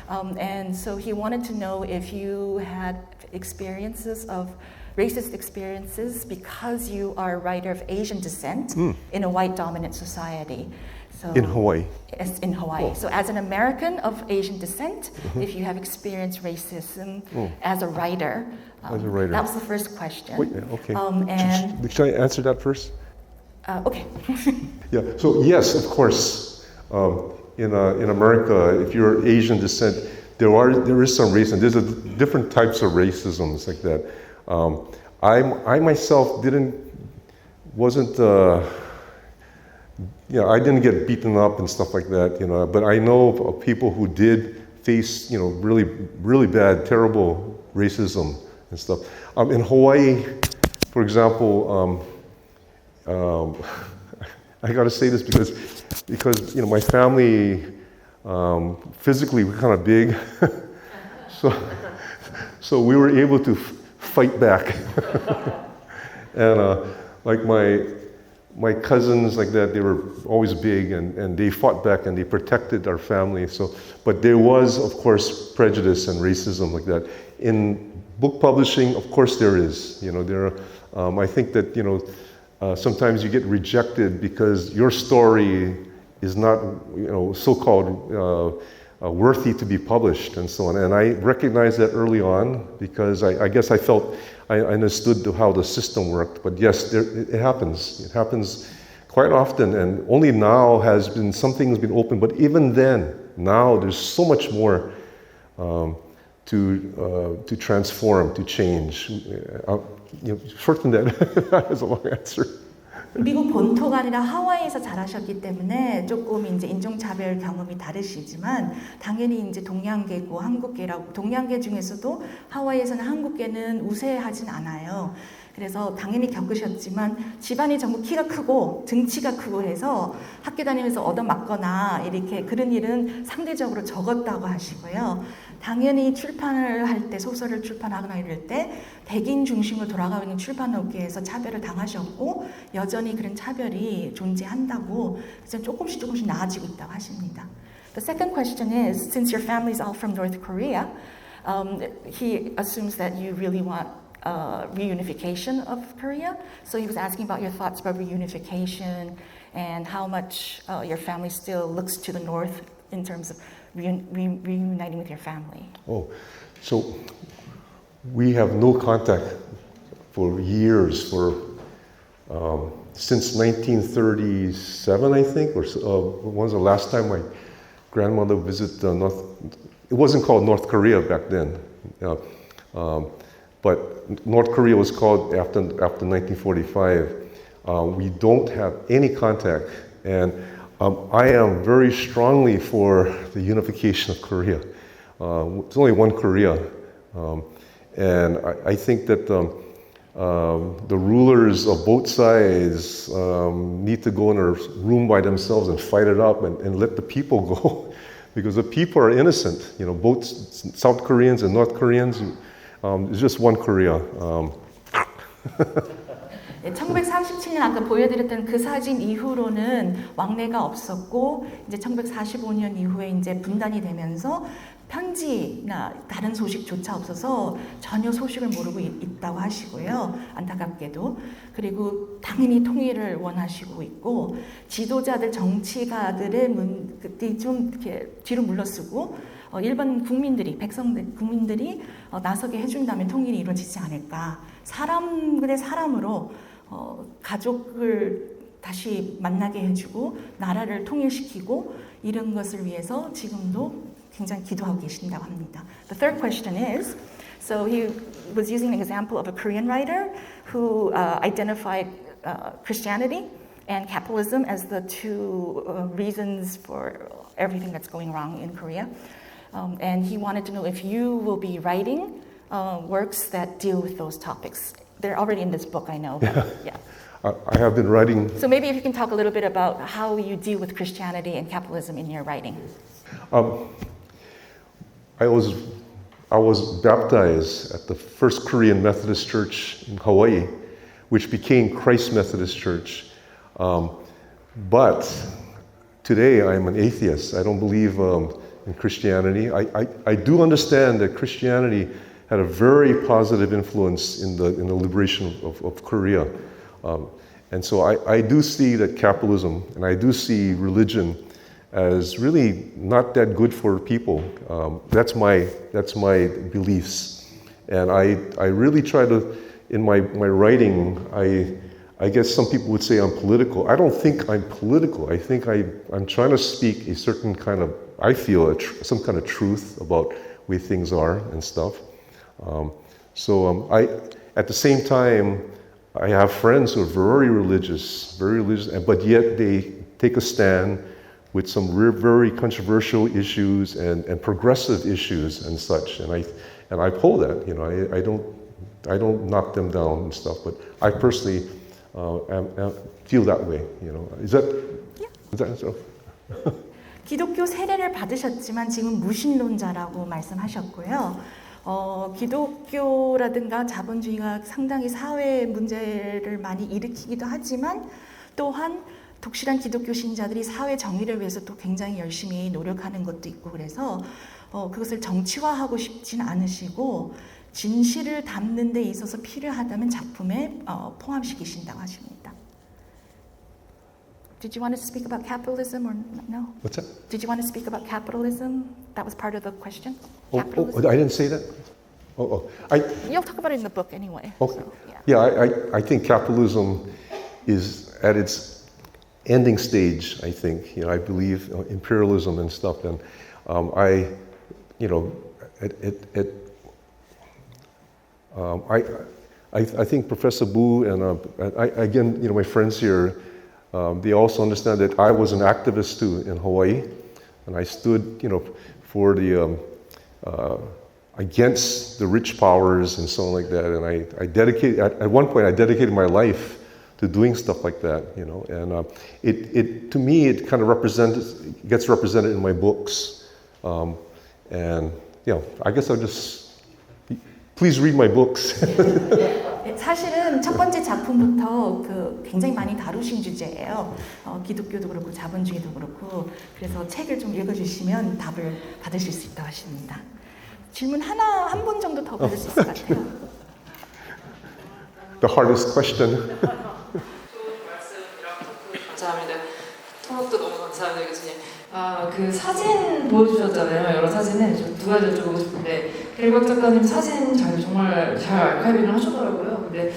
And so he wanted to know if you had experiences of racist experiences because you are a writer of Asian descent in a white dominant society. So, In Hawaii. Yes, in Hawaii. Oh. So as an American of Asian descent, if you have experienced racism as a writer, As a writer. that was the first question. Wait, okay. And Should I answer that first? okay. Yeah. So yes, of course, in America, if you're Asian descent, there is some racism. There's different types of racisms like that. I myself wasn't. I didn't get beaten up and stuff like that, but I know of people who did face, really, really bad, terrible racism and stuff. In Hawaii, for example, I got to say this because my family, physically, we're kind of big, so we were able to fight back, and like my cousins like that, they were always big and they fought back and they protected our family. So, but there was, of course, prejudice and racism like that. In book publishing, of course there is. I think that, sometimes you get rejected because your story is not, so-called worthy to be published and so on. And I recognized that early on because I guess I felt I understood how the system worked. But yes, it happens. It happens quite often, and only now something's been opened. But even then, now there's so much more to transform, to change. Short than that, that is a long answer. 미국 본토가 아니라 하와이에서 자라셨기 때문에 조금 이제 인종차별 경험이 다르시지만 당연히 이제 동양계고 한국계라고 동양계 중에서도 하와이에서는 한국계는 우세하진 않아요. 그래서 당연히 겪으셨지만 집안이 전부 키가 크고 등치가 크고 해서 학교 다니면서 얻어맞거나 이렇게 그런 일은 상대적으로 적었다고 하시고요. 당연히 출판을 할 때 소설을 출판하거나 이럴 때 백인 중심으로 돌아가고 있는 출판업계에서 차별을 당하셨고 여전히 그런 차별이 존재한다고 그래서 조금씩 나아지고 있다고 하십니다. The second question is, since your family is all from North Korea, he assumes that you really want reunification of Korea. So he was asking about your thoughts about reunification and how much your family still looks to the North in terms of reuniting with your family. Oh, so we have no contact for years, since 1937, I think, or when was the last time my grandmother visited North? It wasn't called North Korea back then, but North Korea was called after 1945. We don't have any contact, and I am very strongly for the unification of Korea. It's only one Korea, and I think that the rulers of both sides need to go in a room by themselves and fight it up and let the people go, because the people are innocent. You know, both South Koreans and North Koreans. It's just one Korea. 1937년 아까 보여드렸던 그 사진 이후로는 왕래가 없었고 이제 1945년 이후에 이제 분단이 되면서 편지나 다른 소식조차 없어서 전혀 소식을 모르고 있다고 하시고요. 안타깝게도. 그리고 당연히 통일을 원하시고 있고 지도자들, 정치가들의 문이 좀 이렇게 뒤로 물러서고 일반 국민들이, 국민들이 나서게 해준다면 통일이 이루어지지 않을까. 사람 대 사람으로 가족을 다시 만나게 해주고 나라를 통일시키고 이런 것을 위해서 지금도 굉장히 기도하고 계신다고 합니다. The third question is, so he was using an example of a Korean writer who identified Christianity and capitalism as the two reasons for everything that's going wrong in Korea. And he wanted to know if you will be writing works that deal with those topics. They're already in this book, I know. But, yeah. I have been writing. So maybe if you can talk a little bit about how you deal with Christianity and capitalism in your writing. I was baptized at the First Korean Methodist Church in Hawaii, which became Christ Methodist Church. But today I'm an atheist. I don't believe in Christianity. I do understand that Christianity had a very positive influence in the liberation of Korea. And so I do see that capitalism and I do see religion as really not that good for people. That's my beliefs. And I really try to, in my writing, I guess some people would say I'm political. I don't think I'm political. I think I'm trying to speak a certain kind of, I feel, some kind of truth about the way things are and stuff. At the same time, I have friends who are very religious, but yet they take a stand with some very controversial issues and progressive issues and such. And I uphold that. You know, I don't knock them down and stuff. But I personally feel that way. You know, is that so? 기독교 세례를 받으셨지만 지금 무신론자라고 말씀하셨고요. 기독교라든가 자본주의가 상당히 사회 문제를 많이 일으키기도 하지만 또한 독실한 기독교 신자들이 사회 정의를 위해서 또 굉장히 열심히 노력하는 것도 있고 그래서 그것을 정치화하고 싶진 않으시고 진실을 담는 데 있어서 필요하다면 작품에 포함시키신다고 하십니다. Did you want to speak about capitalism or no? What's that? Did you want to speak about capitalism? That was part of the question. Oh, I didn't say that. You'll talk about it in the book anyway. Okay. So, yeah. I think capitalism is at its ending stage. I think, you know, I believe imperialism and stuff, and I think Professor Boo and again, you know, my friends here, they also understand that I was an activist too in Hawaii, and I stood, you know, for the against the rich powers and so on like that. And I dedicated at one point I dedicated my life to doing stuff like that, you know. And it to me it kind of gets represented in my books. And you know, I guess I'll just please read my books. 사실은 첫 번째 작품부터 굉장히 많이 다루신 주제예요. 기독교도 그렇고 자본주의도 그렇고 그래서 책을 좀 읽어주시면 답을 받으실 수 있다고 하십니다. 질문 한 번 정도 더 받을 수 있을 것 같아요. The hardest question. 좋은 말씀이랑 토크 감사합니다. 토목도 너무 감사합니다, 교수님. 그 사진 보여주셨잖아요. 여러 사진을 좀 두 가지 여쭤보고 싶은데 길박 작가님 사진 정말 잘 아카이빙을 하셨더라고요. 근데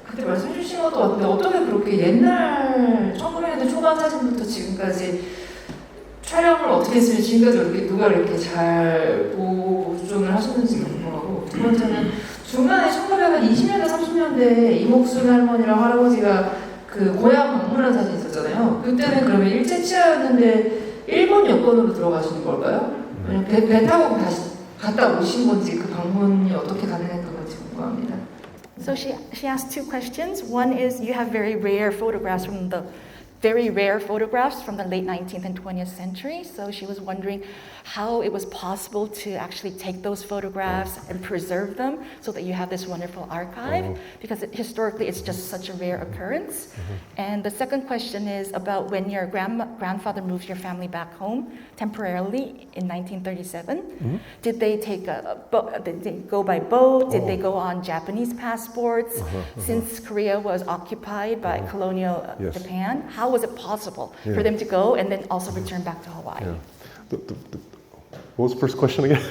그때 말씀해 주신 것도 같은데 어떻게 그렇게 옛날 1900년대 초반 사진부터 지금까지 촬영을 어떻게 했으면 지금까지 이렇게 누가 이렇게 잘 보존을 하셨는지 궁금하고, 두 번째는 중간에 1920년대 30년대에 이목순 할머니랑 할아버지가 그 고향 방문한 사진 있었잖아요. 그때는 그러면 일제 치하였는데 일본 여권으로 들어가시는 걸까요? 아니면 배 타고 다시 갔다 오신 건지, 그 방문이 어떻게 가능했던 건지 궁금합니다. So she asked two questions. One is you have very rare photographs from the late 19th and 20th century. So she was wondering how it was possible to actually take those photographs and preserve them so that you have this wonderful archive, because historically it's just such a rare occurrence. And the second question is about when your grandfather moved your family back home temporarily in 1937. Did they did they go by boat? Did they go on Japanese passports? Since Korea was occupied by colonial Yes. Japan, how was it possible for them to go and then also return back to Hawaii? Yeah. What was the first question again?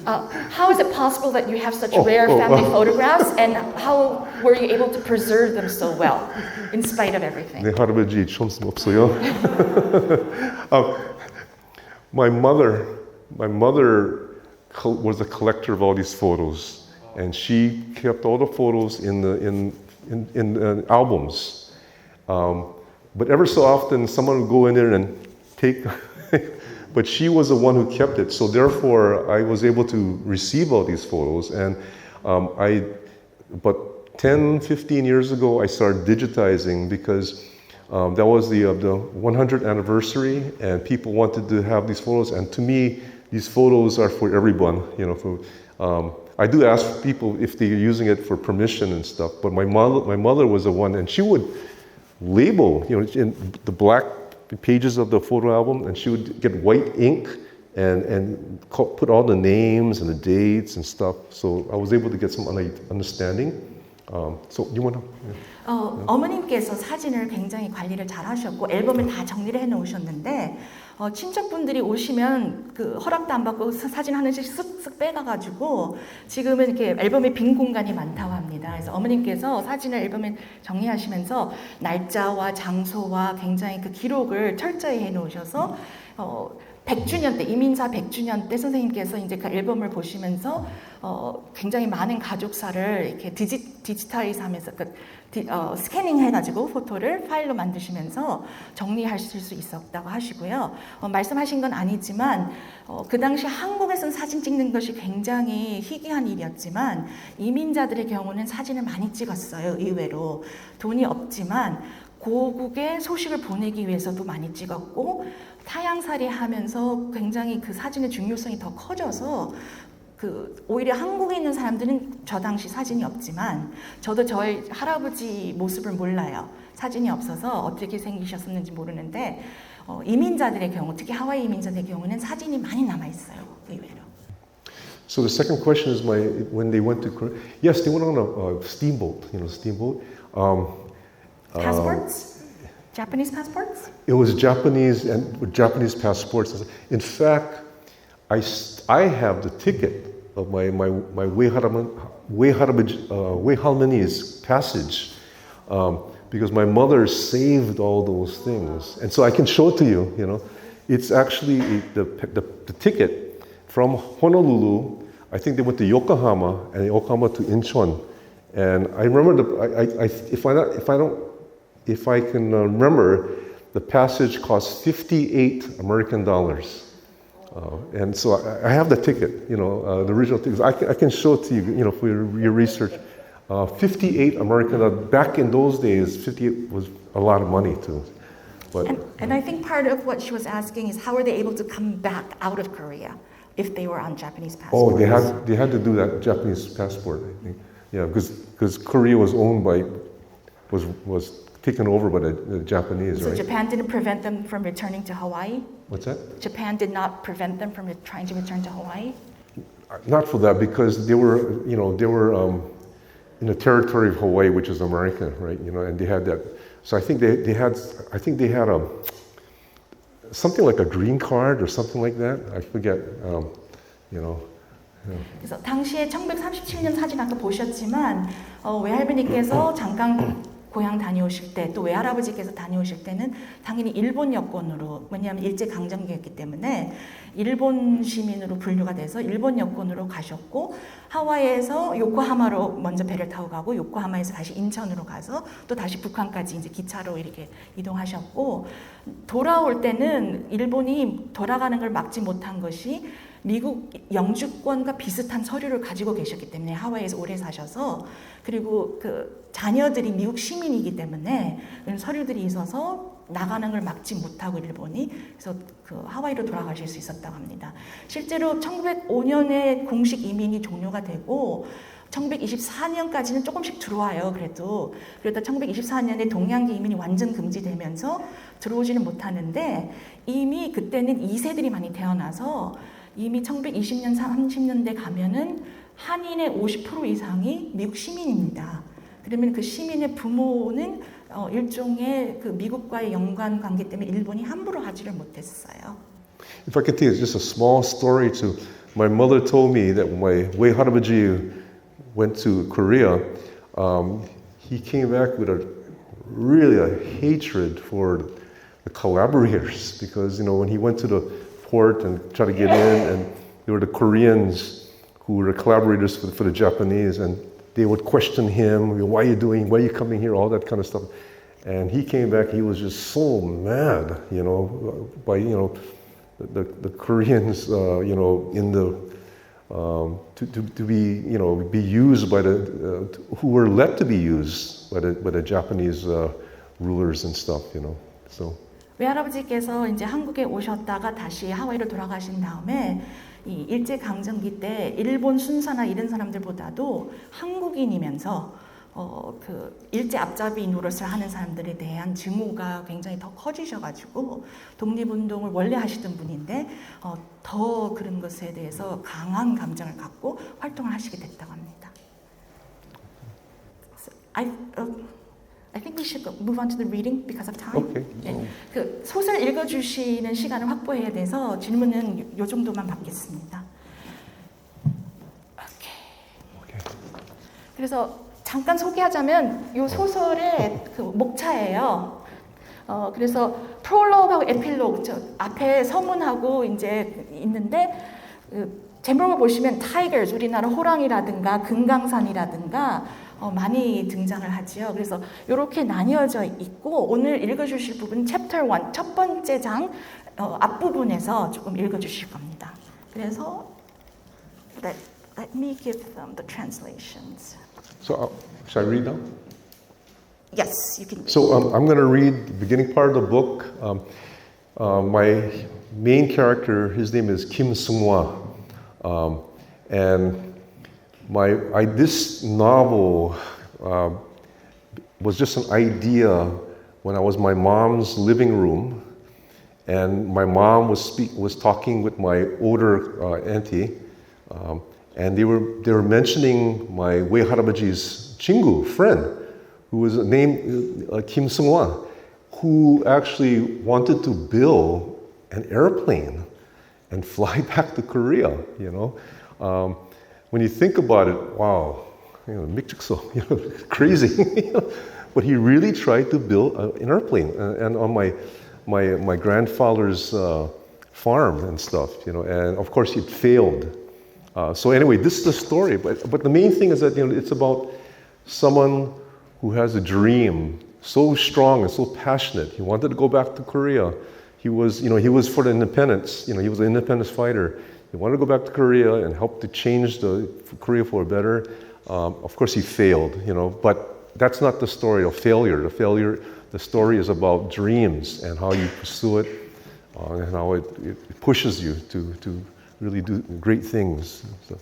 How is it possible that you have such rare family photographs, and how were you able to preserve them so well in spite of everything? 네, 할아버지 촌스 없어요. My mother was a collector of all these photos, and she kept all the photos in albums. But ever so often, someone would go in there and take. But she was the one who kept it, so therefore I was able to receive all these photos. And but 10, 15 years ago, I started digitizing because that was the 100th anniversary, and people wanted to have these photos. And to me, these photos are for everyone. You know, I do ask people if they're using it for permission and stuff. But my mother was the one, and she would label, you know, in the black pages of the photo album, and she would get white ink and put all the names and the dates and stuff. So I was able to get some understanding. So you want to? 어머님께서 사진을 굉장히 관리를 잘 하셨고 앨범을 다 정리를 해 놓으셨는데 친척분들이 오시면 그 허락도 안 받고 사진 하나씩 쓱쓱 빼가가지고 지금은 이렇게 앨범에 빈 공간이 많다고 합니다. 그래서 어머님께서 사진을 앨범에 정리하시면서 날짜와 장소와 굉장히 그 기록을 철저히 해 놓으셔서 100주년 때, 이민사 100주년 때 선생님께서 이제 그 앨범을 보시면서 굉장히 많은 가족사를 이렇게 디지털리즈 하면서 스캐닝 해가지고 포토를 파일로 만드시면서 정리하실 수 있었다고 하시고요. 말씀하신 건 아니지만 그 당시 한국에서는 사진 찍는 것이 굉장히 희귀한 일이었지만 이민자들의 경우는 사진을 많이 찍었어요. 의외로 돈이 없지만 고국에 소식을 보내기 위해서도 많이 찍었고 타향살이 하면서 굉장히 그 사진의 중요성이 더 커져서 오히려 한국에 있는 사람들은 저 당시 사진이 없지만 저도 저희 할아버지 모습을 몰라요. 사진이 없어서 어떻게 생기셨었는지 모르는데 이민자들의 경우, 특히 하와이 이민자들의 경우는 사진이 많이 남아 있어요. 의외로. So the second question is when they went to Korea. Yes, they went on a steamboat. You know, steamboat. Passports? Japanese passports? It was Japanese and Japanese passports. In fact, I have the ticket of my Halmani's passage because my mother saved all those things, and so I can show it to you. You know, it's actually the ticket from Honolulu. I think they went to Yokohama, and Yokohama to Incheon, and I remember if I can remember, the passage cost $58 American. And so I have the ticket, you know, the original ticket. I can show it to you, you know, for your research. 58 American, back in those days, 58 was a lot of money too. But, and I think part of what she was asking is how were they able to come back out of Korea if they were on Japanese passports? Oh, they had to do that Japanese passport, I think. Yeah, because Korea was owned by, was taken over by the Japanese, So right? Japan didn't prevent them from returning to Hawaii? What's that? Japan did not prevent them from trying to return to Hawaii? Not for that, because they were in the territory of Hawaii, which is America, right? You know, and they had that. So I think they had something like a green card or something like that. I forget. You know. 그래서 당시에 1937년 사진 아까 보셨지만 외할머니께서 잠깐 고향 다녀오실 때 또 외할아버지께서 다녀오실 때는 당연히 일본 여권으로 왜냐하면 일제 강점기였기 때문에 일본 시민으로 분류가 돼서 일본 여권으로 가셨고 하와이에서 요코하마로 먼저 배를 타고 가고 요코하마에서 다시 인천으로 가서 또 다시 북한까지 이제 기차로 이렇게 이동하셨고 돌아올 때는 일본이 돌아가는 걸 막지 못한 것이 미국 영주권과 비슷한 서류를 가지고 계셨기 때문에 하와이에서 오래 사셔서 그리고 그 자녀들이 미국 시민이기 때문에 그런 서류들이 있어서 나가는 걸 막지 못하고 일본이 그래서 그 하와이로 돌아가실 수 있었다고 합니다. 실제로 1905년에 공식 이민이 종료가 되고 1924년까지는 조금씩 들어와요. 그러다 1924년에 동양계 이민이 완전 금지되면서 들어오지는 못하는데 이미 그때는 2세들이 많이 태어나서 이미 1920년, 30년대 가면은 한인의 50% 이상이 미국 시민입니다. 그러면 그 시민의 부모는 일종의 그 미국과의 연관 관계 때문에 일본이 함부로 하지를 못했어요. If I could tell you just a small story too. My mother told me that when my 외할아버지 went to Korea, he came back with really a hatred for the collaborators because when he went to the port and tried to get in, and there were the Koreans who were the collaborators for the Japanese, and they would question him, why are you doing, why are you coming here, all that kind of stuff. And he came back, he was just so mad, by, the Koreans, in the, to be used by the, who were let to be used by the Japanese rulers and stuff, so. 외할아버지께서 이제 한국에 오셨다가 다시 하와이로 돌아가신 다음에 이 일제 강점기 때 일본 순사나 이런 사람들보다도 한국인이면서 그 일제 앞잡이 노릇을 하는 사람들에 대한 증오가 굉장히 더 커지셔가지고 독립운동을 원래 하시던 분인데 더 그런 것에 대해서 강한 감정을 갖고 활동을 하시게 됐다고 합니다. I think we should move on to the reading because of time. Okay. 네, 그 소설 읽어주시는 시간을 확보해야 돼서 질문은 요 정도만 받겠습니다. 오케이. 그래서 잠깐 소개하자면 이 소설의 그 목차예요. 그래서 프롤로그하고 에필로그, 앞에 서문하고 이제 있는데 제목을 보시면 타이거즈, 우리나라 호랑이라든가 금강산이라든가 많이 등장을 하지요. 그래서 이렇게 나뉘어져 있고 오늘 읽어주실 부분 챕터 1, 첫 번째 장 앞부분에서 조금 읽어주실 겁니다. 그래서 let me give them the translations. So, should I read now? Yes, you can read. So I'm going to read the beginning part of the book. My main character, his name is Kim Seung-hwa, and this novel was just an idea when I was in my mom's living room, and my mom was talking with my older auntie, and they were mentioning my 외할아버지's 친구, friend, who was named Kim Seung-hwa, who actually wanted to build an airplane and fly back to Korea. When you think about it, wow, crazy. But he really tried to build an airplane, and on my grandfather's farm and stuff, and of course it failed. So anyway, this is the story. But the main thing is that it's about someone who has a dream, so strong and so passionate. He wanted to go back to Korea. He was for the independence. He was an independence fighter. He wanted to go back to Korea and help to change Korea for a better. Of course, he failed. But that's not the story of failure. The story is about dreams and how you pursue it, and how it pushes you to really do great things. So,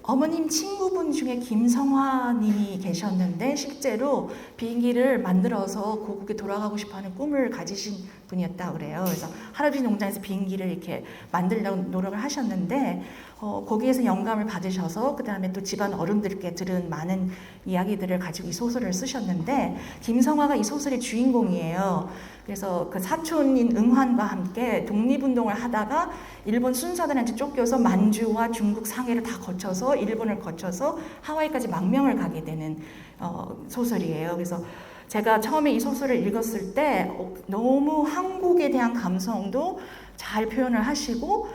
어머님 친구분 중에 김성화 님이 계셨는데 실제로 비행기를 만들어서 고국에 돌아가고 싶어하는 꿈을 가지신 분이었다고 그래요. 그래서 할아버지 농장에서 비행기를 이렇게 만들려고 노력을 하셨는데 거기에서 영감을 받으셔서 그 다음에 또 집안 어른들께 들은 많은 이야기들을 가지고 이 소설을 쓰셨는데 김성화가 이 소설의 주인공이에요. 그래서 그 사촌인 응환과 함께 독립운동을 하다가 일본 순사들한테 쫓겨서 만주와 중국 상해를 다 거쳐서 일본을 거쳐서 하와이까지 망명을 가게 되는 소설이에요. 그래서 제가 처음에 이 소설을 읽었을 때 너무 한국에 대한 감성도 잘 표현을 하시고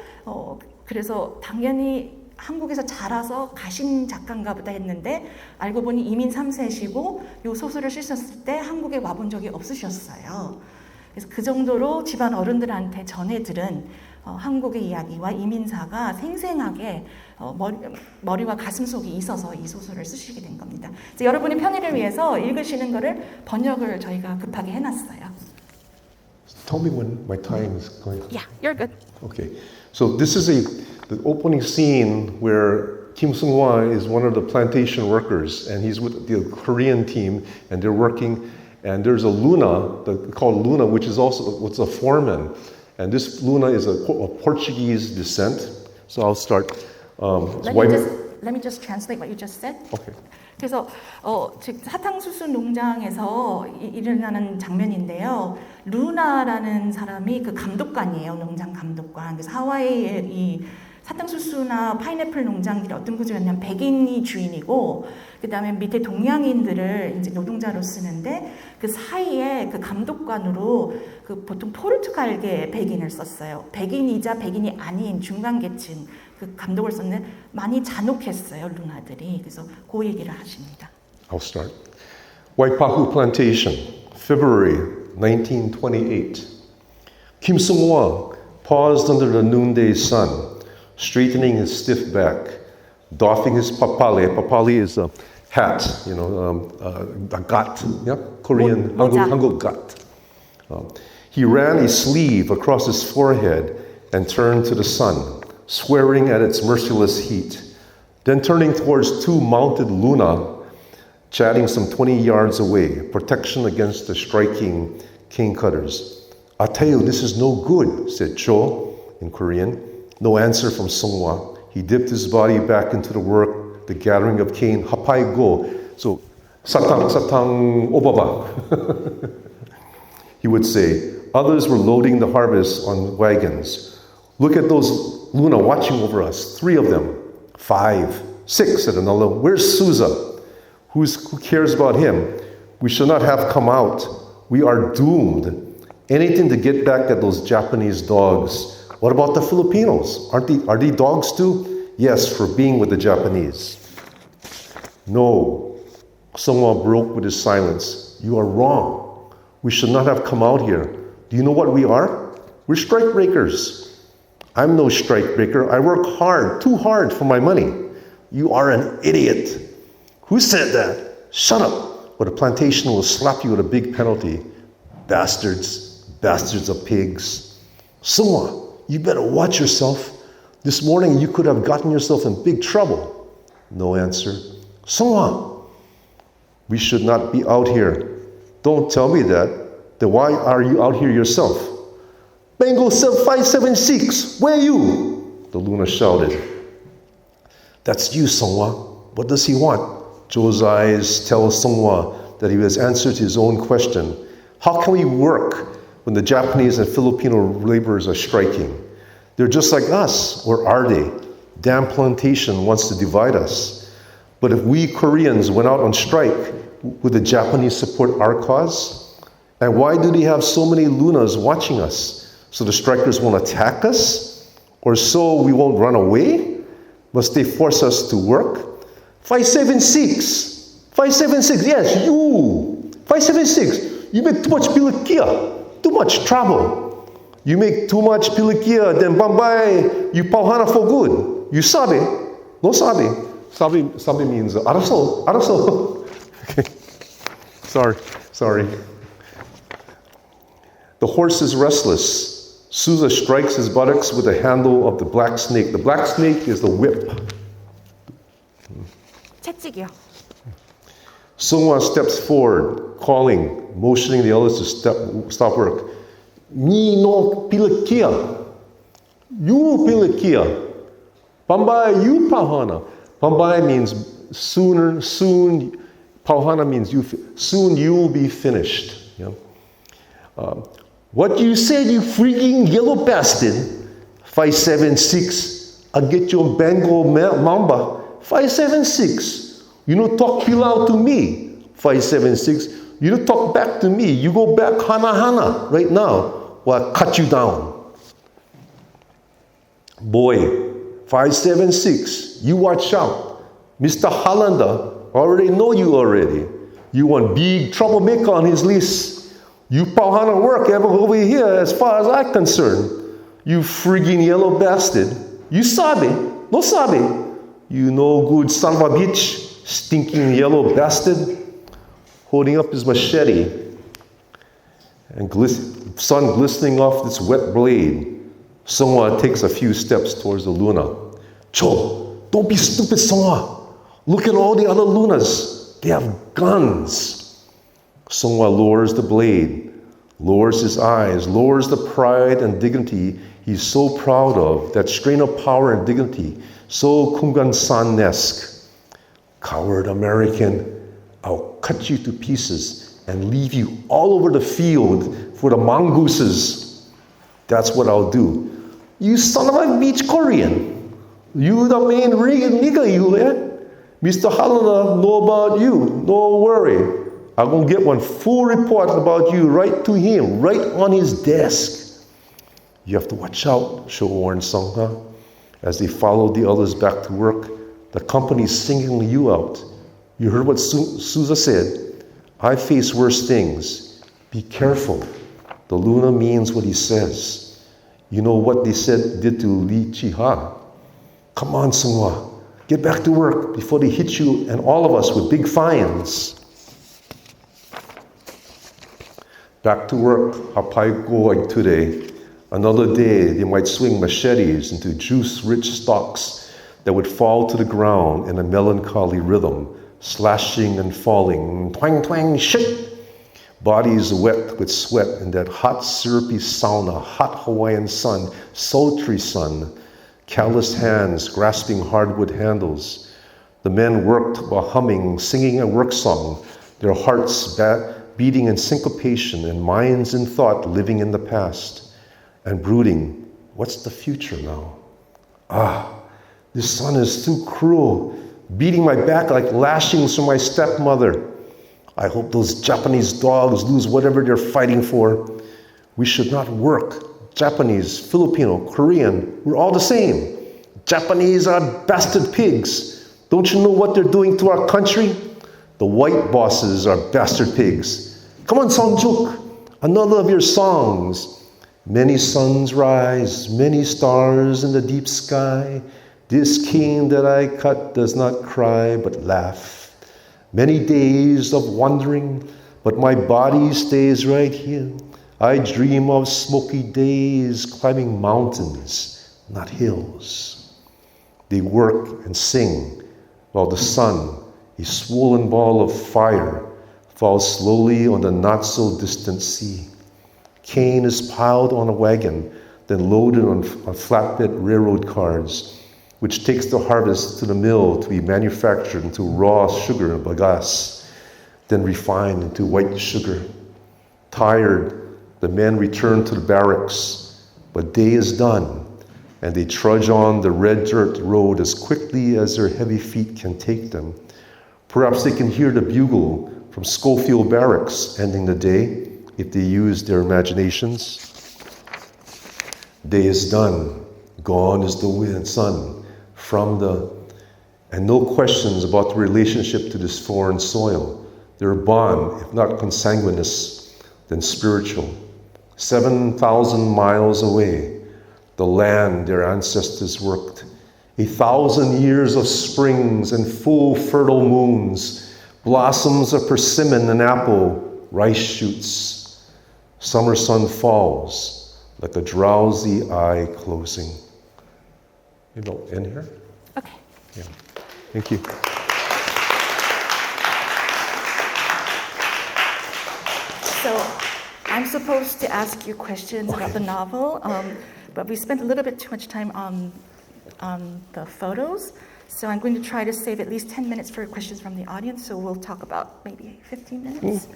그래서 당연히 한국에서 자라서 가신 작가인가 보다 했는데 알고 보니 이민 3세시고 이 소설을 쓰셨을 때 한국에 와본 적이 없으셨어요. 그래서 그 정도로 집안 어른들한테 전해 들은 한국의 이야기와 이민사가 생생하게 머리와 가슴 속에 있어서 이 소설을 쓰시게 된 겁니다. 그래서 여러분의 편의를 위해서 읽으시는 거를 번역을 저희가 급하게 해놨어요. Tell me when my time is going. Yeah, you're good. Okay, so this is the opening scene where Kim Seung-hwa is one of the plantation workers, and he's with the Korean team, and they're working. And there's a Luna, called Luna, which is also what's a foreman. And this Luna is a Portuguese descent. So I'll start. Let me just translate what you just said. Okay. 그래서 즉 사탕수수 농장에서 일어나는 장면인데요. 루나라는 사람이 그 감독관이에요. 농장 감독관. 그래서 하와이의 이 사탕수수나 파인애플 농장들이 어떤 구조였냐면 백인이 주인이고 그 다음에 밑에 동양인들을 이제 노동자로 쓰는데 그 사이에 그 감독관으로 그 보통 포르투갈계 백인을 썼어요. 백인이자 백인이 아닌 중간 계층 그 감독을 썼는데 많이 잔혹했어요. 루나들이. 그래서 그 얘기를 하십니다. I'll start. Waipahu Plantation, February 1928. Kim Seung-hwa paused under the noonday sun, straightening his stiff back, doffing his papale. Papale is a hat, a gat, yeah? Korean, Hanguk gat. He ran a sleeve across his forehead and turned to the sun, swearing at its merciless heat. Then turning towards two mounted Luna, chatting some 20 yards away, protection against the striking cane cutters. I tell you, this is no good, said Cho in Korean. No answer from Seung-hwa. He dipped his body back into the work, the gathering of cane, hapai go. So, satang obaba. He would say. Others were loading the harvest on wagons. Look at those Luna watching over us, 3 of them. 5, 6, said another. Where's Souza? Who cares about him? We should not have come out. We are doomed. Anything to get back at those Japanese dogs. What about the Filipinos? Are they dogs too? Yes, for being with the Japanese. No. Seung-hwa broke with his silence. You are wrong. We should not have come out here. Do you know what we are? We're strike breakers. I'm no strike breaker. I work hard, too hard for my money. You are an idiot. Who said that? Shut up, or the plantation will slap you with a big penalty. Bastards, bastards of pigs. Seung-hwa, you better watch yourself. This morning you could have gotten yourself in big trouble. No answer. Seung-hwa, we should not be out here. Don't tell me that. Then why are you out here yourself? Bengal 576, where are you? The Luna shouted. That's you, Seung-hwa. What does he want? Joe's eyes tell Seung-hwa that he has answered his own question. How can we work when the Japanese and Filipino laborers are striking? They're just like us, or are they? Damn plantation wants to divide us. But if we Koreans went out on strike, would the Japanese support our cause? And why do they have so many Lunas watching us? So the strikers won't attack us? Or so we won't run away? Must they force us to work? 576! 576, yes, you! 576, you make too much pilikia, too much trouble. You make too much pilikia, then bambay, you pauhana for good. You sabi? No sabi. Sabi means araso, araso. Okay. Sorry. The horse is restless. Souza strikes his buttocks with the handle of the black snake. The black snake is the whip. 채찍이요. Seung-hwa steps forward, calling, motioning the others to stop work. Ni no pilikia. You pilikia. Bambai yu Pauhana. Bambai means sooner, soon. Pauhana means soon you will be finished. Yeah? What you said, you freaking yellow bastard. 576. I'll get your Bengal Mamba. 576. You don't talk Pilau to me. 576. You don't talk back to me. You go back Hana right now, or I'll cut you down. Boy, 576. You watch out. Mr. Hollander already know you already. You want big troublemaker on his list. You Pauhana work ever over here as far as I'm concerned. You friggin' yellow bastard. You sabi, no sabi. You no good son of a bitch, stinking yellow bastard. Holding up his machete and sun glistening off this wet blade. Songwa takes a few steps towards the Luna. Cho, don't be stupid, Songwa. Look at all the other Lunas. They have guns. Songwa lowers the blade, lowers his eyes, lowers the pride and dignity he's so proud of, that strain of power and dignity, so Kumgan San-esque. Coward American, I'll cut you to pieces and leave you all over the field for the mongooses. That's what I'll do. You son of a beach Korean. You the main nigga, you, eh? Mr. Hollander know about you. No worry. I'm going to get one full report about you right to him, right on his desk. You have to watch out, Sho warned Songha. As they followed the others back to work, the company's singling you out. You heard what Souza said. I face worse things. Be careful. The Luna means what he says. You know what they did to Li Chi-ha? Come on, Sungwa. Get back to work before they hit you and all of us with big fines. Back to work, Hapai today. Another day, they might swing machetes into juice-rich stalks that would fall to the ground in a melancholy rhythm, slashing and falling, twang, twang, shit. Bodies wet with sweat in that hot, syrupy sauna, hot Hawaiian sun, sultry sun, calloused hands grasping hardwood handles. The men worked while humming, singing a work song, their hearts beating in syncopation and minds in thought living in the past and brooding, what's the future now? This sun is too cruel, beating my back like lashings from my stepmother. I hope those Japanese dogs lose whatever they're fighting for. We should not work. Japanese, Filipino, Korean, we're all the same. Japanese are bastard pigs. Don't you know what they're doing to our country? The white bosses are bastard pigs. Come on, Songjuk, another of your songs. Many suns rise, many stars in the deep sky. This king that I cut does not cry but laugh. Many days of wandering, but my body stays right here. I dream of smoky days climbing mountains, not hills. They work and sing while the sun, a swollen ball of fire, falls slowly on the not-so-distant sea. Cane is piled on a wagon, then loaded on flatbed railroad cars, which takes the harvest to the mill to be manufactured into raw sugar and bagasse, then refined into white sugar. Tired, the men return to the barracks, but day is done, and they trudge on the red dirt road as quickly as their heavy feet can take them. Perhaps they can hear the bugle from Schofield Barracks ending the day, if they use their imaginations. Day is done, gone is the wind, sun, and no questions about the relationship to this foreign soil. Their bond, if not consanguineous, then spiritual. 7,000 miles away, the land their ancestors worked. 1,000 years of springs and full fertile moons, blossoms of persimmon and apple, rice shoots. Summer sun falls like a drowsy eye closing. Maybe I'll end here? Okay. Yeah. Thank you. So I'm supposed to ask you questions about the novel, but we spent a little bit too much time on the photos. So I'm going to try to save at least 10 minutes for questions from the audience. So we'll talk about maybe 15 minutes.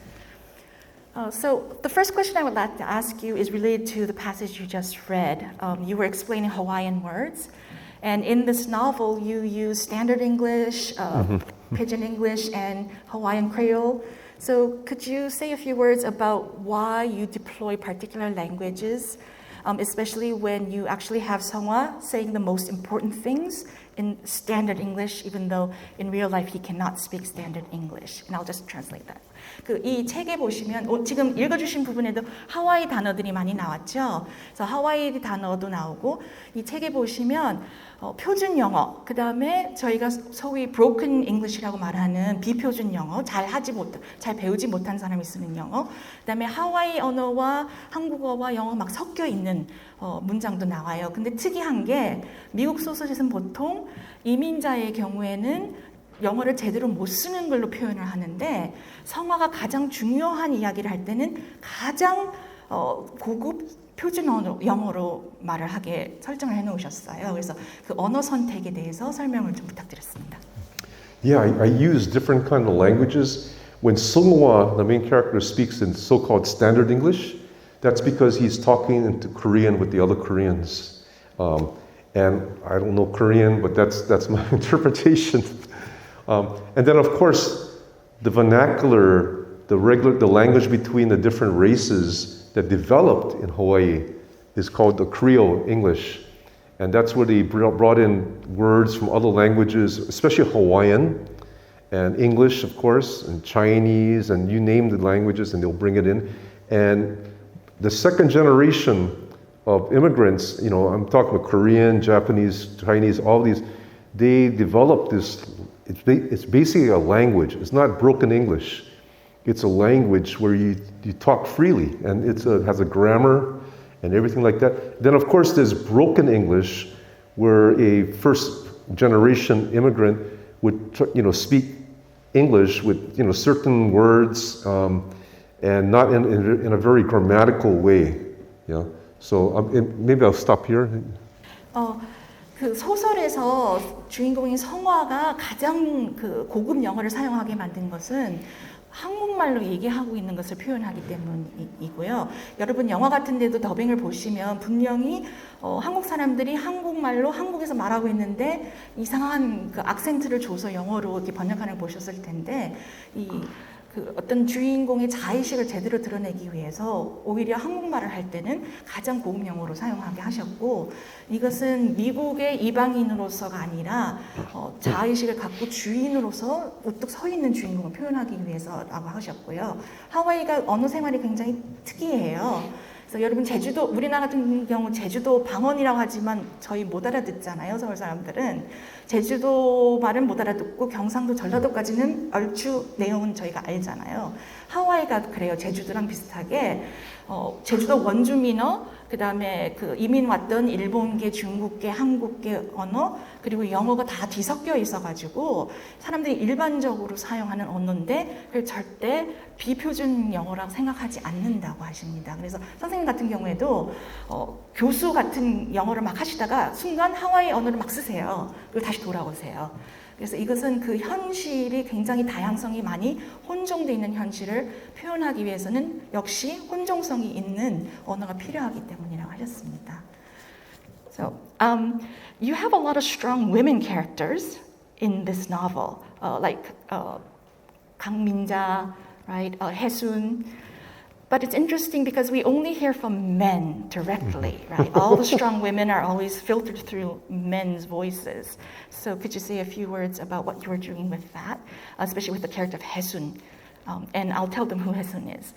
So the first question I would like to ask you is related to the passage you just read. You were explaining Hawaiian words. And in this novel, you use Standard English, Pidgin English, and Hawaiian Creole. So could you say a few words about why you deploy particular languages, especially when you actually have Seonghwa saying the most important things in Standard English, even though in real life he cannot speak Standard English. And I'll just translate that. 이 책에 보시면 지금 읽어주신 부분에도 하와이 단어들이 많이 나왔죠. 그래서 하와이 단어도 나오고 이 책에 보시면 표준 영어, 그 다음에 저희가 소위 broken English라고 말하는 비표준 영어, 잘 배우지 못한 사람이 쓰는 영어, 그 다음에 하와이 언어와 한국어와 영어 막 섞여 있는 문장도 나와요. 근데 특이한 게 미국 소설에서는 보통 이민자의 경우에는 영어를 제대로 못 쓰는 걸로 표현을 하는데 성화가 가장 중요한 이야기를 할 때는 가장 고급 표준 영어로 말을 하게 설정을 해놓으셨어요. 그래서 그 언어 선택에 대해서 설명을 좀 부탁드렸습니다. Yeah, I use different kind of languages. When Seonghwa, the main character, speaks in so-called Standard English, that's because he's talking into Korean with the other Koreans. And I don't know Korean, but that's my interpretation. And then, of course, the vernacular, the language between the different races that developed in Hawaii is called the Creole English. And that's where they brought in words from other languages, especially Hawaiian and English, of course, and Chinese, and you name the languages, and they'll bring it in. And the second generation of immigrants, you know, I'm talking about Korean, Japanese, Chinese, all these, they developed this. It's basically a language. It's not broken English. It's a language where you talk freely, and it has a grammar and everything like that. Then, of course, there's broken English, where a first-generation immigrant would, speak English with, certain words and not in a very grammatical way. Yeah. So maybe I'll stop here. 그 소설에서 주인공인 성화가 가장 그 고급 영어를 사용하게 만든 것은 한국말로 얘기하고 있는 것을 표현하기 때문이고요. 여러분 영화 같은 데도 더빙을 보시면 분명히 한국 사람들이 한국말로 한국에서 말하고 있는데 이상한 그 악센트를 줘서 영어로 이렇게 번역하는 걸 보셨을 텐데 그 어떤 주인공의 자의식을 제대로 드러내기 위해서 오히려 한국말을 할 때는 가장 고급 영어로 사용하게 하셨고 이것은 미국의 이방인으로서가 아니라 자의식을 갖고 주인으로서 우뚝 서 있는 주인공을 표현하기 위해서라고 하셨고요. 하와이가 언어 생활이 굉장히 특이해요. 그래서 여러분 제주도 우리나라 같은 경우 제주도 방언이라고 하지만 저희 못 알아듣잖아요. 서울 사람들은 제주도 말은 못 알아듣고 경상도 전라도까지는 얼추 내용은 저희가 알잖아요. 하와이가 그래요. 제주도랑 비슷하게 제주도 원주민어 그 다음에 그 이민 왔던 일본계, 중국계, 한국계 언어 그리고 영어가 다 뒤섞여 있어가지고 사람들이 일반적으로 사용하는 언어인데 그걸 절대 비표준 영어라고 생각하지 않는다고 하십니다. 그래서 선생님 같은 경우에도 교수 같은 영어를 막 하시다가 순간 하와이 언어를 막 쓰세요. 그리고 다시 돌아오세요. 그래서 이것은 그 현실이 굉장히 다양성이 많이 혼종되어 있는 현실을 표현하기 위해서는 역시 혼종성이 있는 언어가 필요하기 때문이라고 하셨습니다. So, you have a lot of strong women characters in this novel, like 강민자, right, 혜순. But it's interesting because we only hear from men directly, right? All the strong women are always filtered through men's voices. So could you say a few words about what you were doing with that, especially with the character of Haesun? And I'll tell them who Haesun is.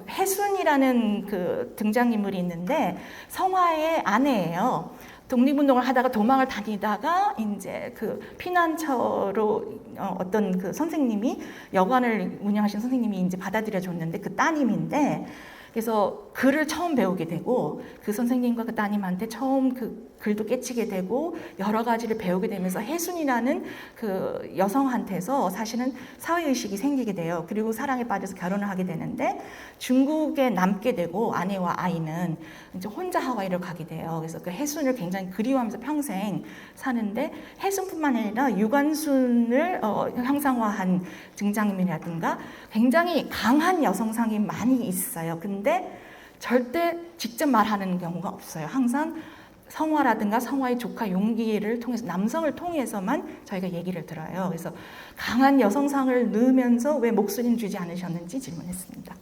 혜순이라는 그 등장인물이 있는데 성화의 아내예요. 독립운동을 하다가 도망을 다니다가 이제 그 피난처로 어떤 그 선생님이 여관을 운영하신 선생님이 이제 받아들여 줬는데 그 따님인데 그래서 글을 처음 배우게 되고 그 선생님과 그 따님한테 처음 그 글도 깨치게 되고 여러 가지를 배우게 되면서 혜순이라는 그 여성한테서 사실은 사회의식이 생기게 돼요. 그리고 사랑에 빠져서 결혼을 하게 되는데 중국에 남게 되고 아내와 아이는 이제 혼자 하와이를 가게 돼요. 그래서 그 혜순을 굉장히 그리워하면서 평생 사는데 혜순뿐만 아니라 유관순을 형상화한 등장인물이라든가 굉장히 강한 여성상이 많이 있어요. 근데 절대 직접 말하는 경우가 없어요. 항상 성화라든가 성화의 조카 용기를 통해서 남성을 통해서만 저희가 얘기를 들어요. 그래서 강한 여성상을 넣으면서 왜 목소리는 주지 않으셨는지 질문했습니다.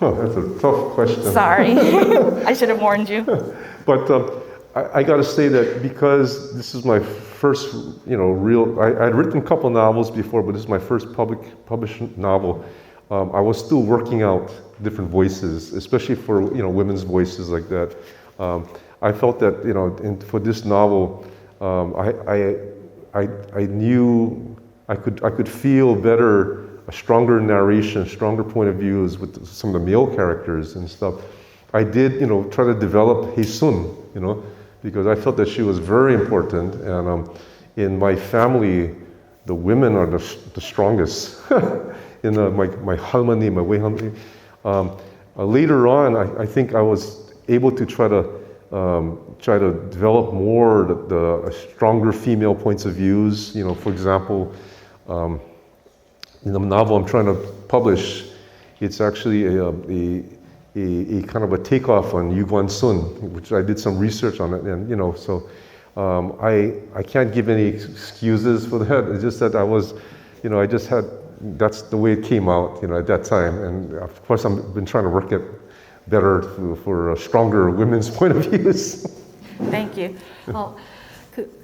That's a tough question. Sorry, I should have warned you. But I got to say that because this is my first, real. I'd written a couple novels before, but this is my first published novel. I was still working out different voices, especially for women's voices like that. I felt that for this novel, I knew I could feel better a stronger narration, stronger point of views with some of the male characters and stuff. I did try to develop Hae-sun, because I felt that she was very important, and in my family, the women are the strongest. In my halmoni, my way halmoni. Later on, I think I was able to try to develop more the stronger female points of views. For example, in the novel I'm trying to publish, it's actually a kind of a takeoff on Yu Guan-sun, which I did some research on it, and so I can't give any excuses for that. It's just that I was, I just had. That's the way it came out, at that time. And of course, I've been trying to work it better for stronger women's point of views. Thank you.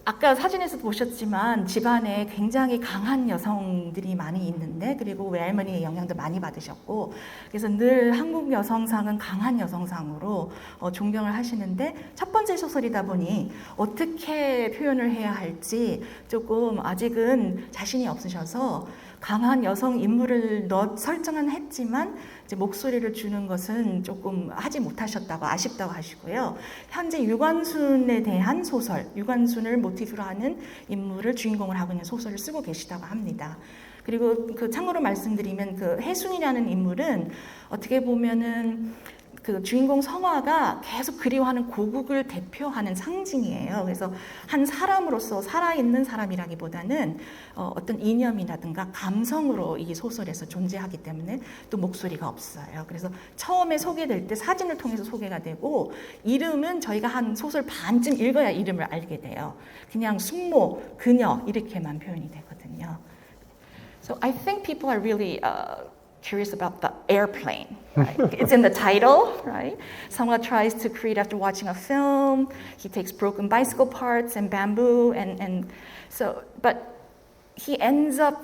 아까 사진에서 보셨지만 집안에 굉장히 강한 여성들이 많이 있는데 그리고 외할머니의 영향도 많이 받으셨고 그래서 늘 한국 여성상은 강한 여성상으로 존경을 하시는데 첫 번째 소설이다 보니 어떻게 표현을 해야 할지 조금 아직은 자신이 없으셔서 강한 여성 인물을 설정은 했지만 이제 목소리를 주는 것은 조금 하지 못하셨다고 아쉽다고 하시고요. 현재 유관순에 대한 소설, 유관순을 모티브로 하는 인물을 주인공을 하고 있는 소설을 쓰고 계시다고 합니다. 그리고 그 참고로 말씀드리면 그 혜순이라는 인물은 어떻게 보면은 그 주인공 성화가 계속 그리워하는 고국을 대표하는 상징이에요. 그래서 한 사람으로서 살아있는 사람이라기보다는 어떤 이념이라든가 감성으로 이 소설에서 존재하기 때문에 또 목소리가 없어요. 그래서 처음에 소개될 때 사진을 통해서 소개가 되고 이름은 저희가 한 소설 반쯤 읽어야 이름을 알게 돼요. 그냥 숙모, 그녀 이렇게만 표현이 되거든요. So I think people are really curious about the airplane, right? It's in the title, right? Sangwa tries to create after watching a film. He takes broken bicycle parts and bamboo, and so, but he ends up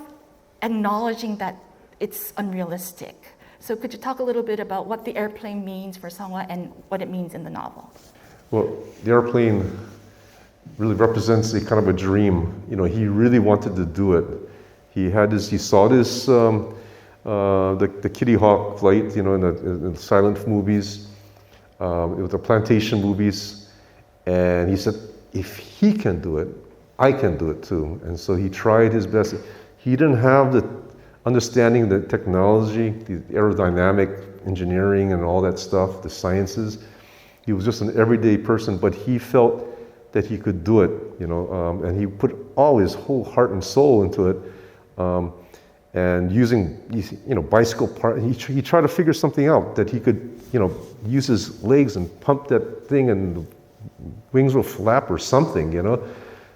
acknowledging that it's unrealistic. So could you talk a little bit about what the airplane means for Sangwa and what it means in the novel? Well, the airplane really represents a kind of a dream. He really wanted to do it. He saw this. The Kitty Hawk flight, in the silent movies, with the plantation movies, and he said, if he can do it, I can do it too. And so he tried his best. He didn't have the understanding the technology, the aerodynamic engineering and all that stuff, the sciences. He was just an everyday person, but he felt that he could do it, and he put all his whole heart and soul into it. And using, bicycle part, he tried to figure something out that he could, use his legs and pump that thing and the wings will flap or something,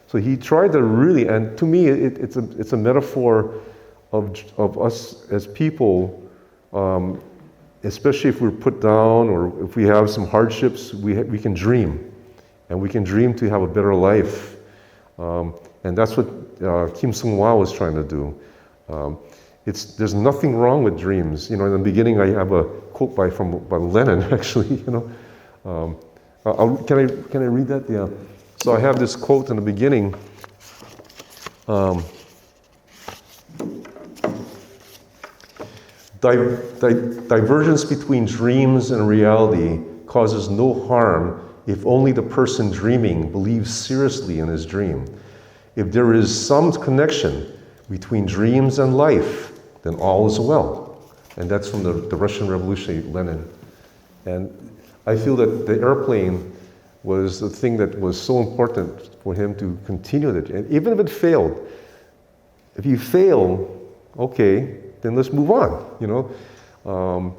So he tried to really, and to me, it's a metaphor of us as people, especially if we're put down or if we have some hardships, we can dream, and we can dream to have a better life, and that's what Kim Seung-hwa was trying to do. There's nothing wrong with dreams. In the beginning, I have a quote by Lenin, actually. Can I read that? Yeah. So I have this quote in the beginning. divergence between dreams and reality causes no harm if only the person dreaming believes seriously in his dream. If there is some connection between dreams and life, then all is well. And that's from the Russian Revolutionary Lenin. And I feel that the airplane was the thing that was so important for him to continue that. And even if it failed, if you fail, okay, then let's move on, you know.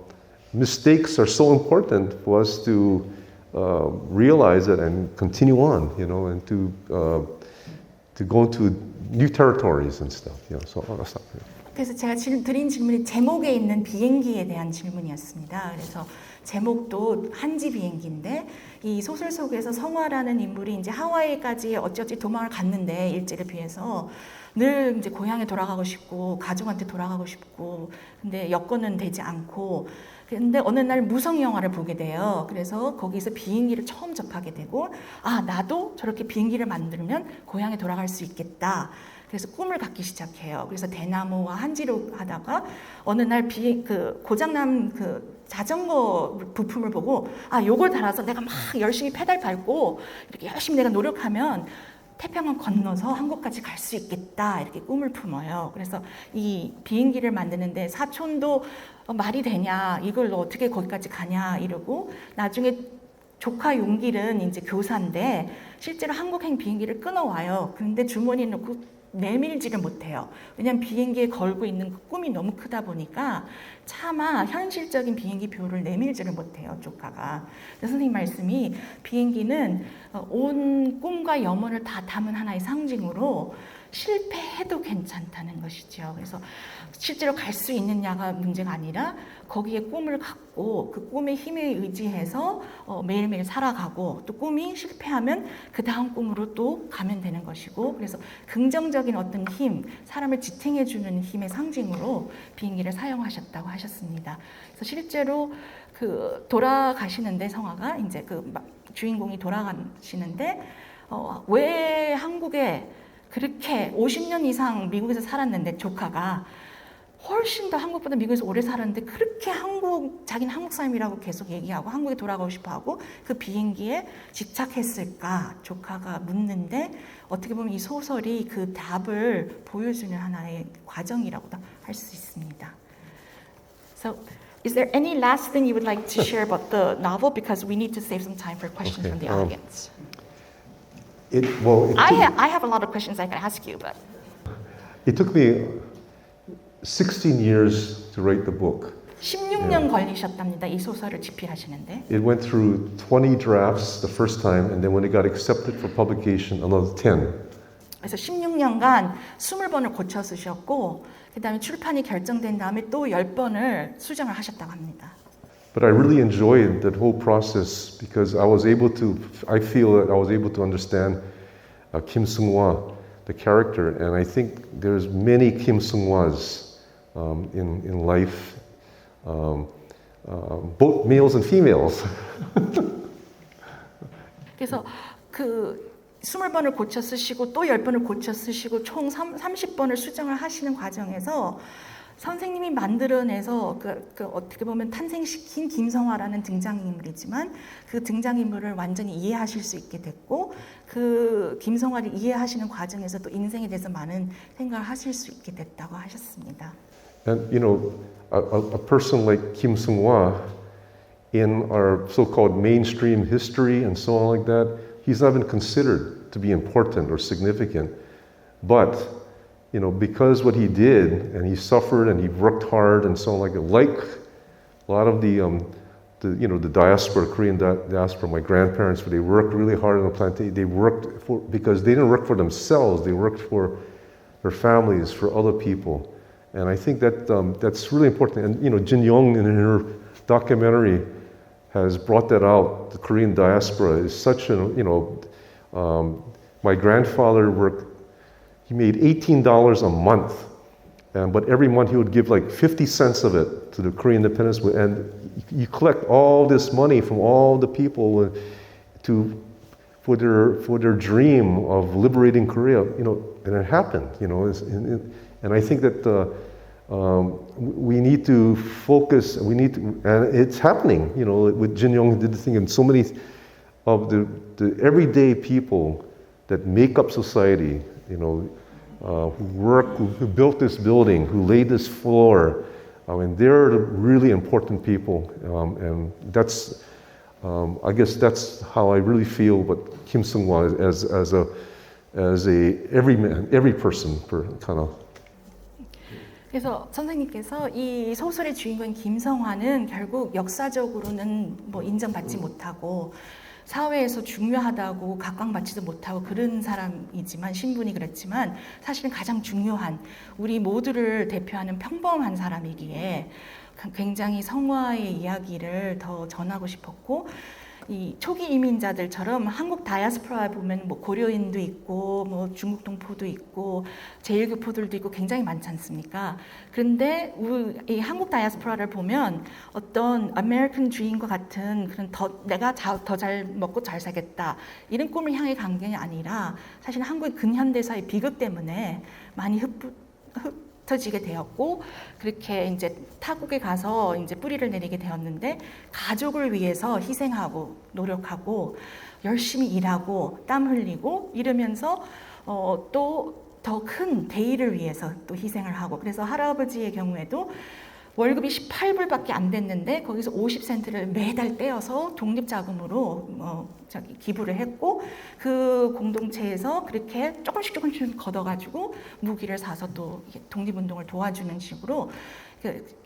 Mistakes are so important for us to realize it and continue on, you know, and to go into new territories and stuff, you know. So I'll stop here. 그래서 제가 드린 질문이 제목에 있는 비행기에 대한 질문이었습니다. 그래서 제목도 한지 비행기인데 이 소설 속에서 성화라는 인물이 이제 하와이까지 어찌어찌 도망을 갔는데 일지를 피해서 늘 이제 고향에 돌아가고 싶고 가족한테 돌아가고 싶고 근데 여건은 되지 않고 근데 어느 날 무성 영화를 보게 돼요. 그래서 거기서 비행기를 처음 접하게 되고 아 나도 저렇게 비행기를 만들면 고향에 돌아갈 수 있겠다. 그래서 꿈을 갖기 시작해요. 그래서 대나무와 한지로 하다가 어느 날 고장난 자전거 부품을 보고 아 요걸 달아서 내가 막 열심히 페달 밟고 이렇게 열심히 내가 노력하면 태평양 건너서 한국까지 갈 수 있겠다 이렇게 꿈을 품어요. 그래서 이 비행기를 만드는데 사촌도 말이 되냐 이걸 어떻게 거기까지 가냐 이러고 나중에 조카 용길은 이제 교사인데 실제로 한국행 비행기를 끊어와요. 그런데 주머니에 넣고 내밀지를 못해요. 왜냐하면 비행기에 걸고 있는 그 꿈이 너무 크다 보니까 차마 현실적인 비행기 표를 내밀지를 못해요. 조카가. 선생님 말씀이 비행기는 온 꿈과 염원을 다 담은 하나의 상징으로 실패해도 괜찮다는 것이죠. 그래서 실제로 갈 수 있느냐가 문제가 아니라 거기에 꿈을 갖고 그 꿈의 힘에 의지해서 매일매일 살아가고 또 꿈이 실패하면 그 다음 꿈으로 또 가면 되는 것이고 그래서 긍정적인 어떤 힘, 사람을 지탱해주는 힘의 상징으로 비행기를 사용하셨다고 하셨습니다. 그래서 실제로 돌아가시는데 성화가 이제 주인공이 돌아가시는데 왜 한국에 그렇게 50년 이상 미국에서 살았는데 조카가 훨씬 더 한국보다 미국에서 오래 살았는데 그렇게 자기는 한국 사람이라고 계속 얘기하고 한국에 돌아가고 싶어하고 그 비행기에 집착했을까 조카가 묻는데 어떻게 보면 이 소설이 그 답을 보여주는 하나의 과정이라고도 할 수 있습니다. So, is there any last thing you would like to share about the novel? Because we need to save some time for questions from the audience. I have a lot of questions I can ask you, but It took me 16 years to write the book. 16년 걸리셨답니다. 이 소설을 집필하시는데. It went through 20 drafts the first time, and then when it got accepted for publication, another 10. 그래서 16년간 20번을 고쳐 쓰셨고, 그 다음에 출판이 결정된 다음에 또 10번을 수정을 하셨다고 합니다. But I really enjoyed that whole process because I feel that I was able to understand Kim Seung-hwa, the character, and I think there's many Kim Seung-hwas in life, both males and females. 그래서 20번을 고쳐 쓰시고 또 10번을 고쳐 쓰시고 총 30번을 수정을 하시는 과정에서 선생님이 만들어내서 어떻게 보면 탄생시킨 김성화라는 등장인물이지만 그 등장인물을 완전히 이해하실 수 있게 됐고 그 김성화를 이해하시는 과정에서 또 인생에 대해서 많은 생각을 하실 수 있게 됐다고 하셨습니다. And you know, a person like Kim Seung-hwa in our so-called mainstream history and so on like that, he's not even considered to be important or significant, but you know, because what he did, and he suffered, and he worked hard, and so on, like a lot of the diaspora, Korean diaspora, my grandparents, they worked really hard on the plantation. They worked because they didn't work for themselves. They worked for their families, for other people, and I think that that's really important. And you know, Jin Young in her documentary has brought that out. The Korean diaspora is such my grandfather worked. He made $18 a month, but every month he would give like 50 cents of it to the Korean independence. And you collect all this money from all the people for their dream of liberating Korea, you know, and it happened, you know. And I think that we need to focus. We need to, and it's happening. You know, with Jin Young did the thing, and so many of the everyday people that make up society. You know, who work, who built this building, who laid this floor. I mean, they're the really important people, and that's. I guess that's how I really feel about Kim Seung-hwa as a every person kind of. 그래서 선생님께서 이 소설의 주인공 김성화는 결국 역사적으로는 뭐 인정받지 못하고 사회에서 중요하다고 각광받지도 못하고 그런 사람이지만 신분이 그렇지만 사실은 가장 중요한 우리 모두를 대표하는 평범한 사람이기에 굉장히 성화의 이야기를 더 전하고 싶었고 이 초기 이민자들처럼 한국 다이아스포라에 보면 뭐 고려인도 있고 뭐 중국 동포도 있고 제1교포들도 있고 굉장히 많지 않습니까? 그런데 이 한국 다이아스포라를 보면 어떤 아메리칸 주인과 같은 그런 내가 더 잘 먹고 잘 살겠다 이런 꿈을 향해 간 게 아니라 사실 한국의 근현대사의 비극 때문에 많이 흩어지게 되었고 그렇게 이제 타국에 가서 이제 뿌리를 내리게 되었는데 가족을 위해서 희생하고 노력하고 열심히 일하고 땀 흘리고 이러면서 또 더 큰 대의를 위해서 또 희생을 하고 그래서 할아버지의 경우에도 월급이 18불밖에 안 됐는데 거기서 50센트를 매달 떼어서 독립자금으로 기부를 했고 그 공동체에서 그렇게 조금씩 걷어가지고 무기를 사서 또 독립운동을 도와주는 식으로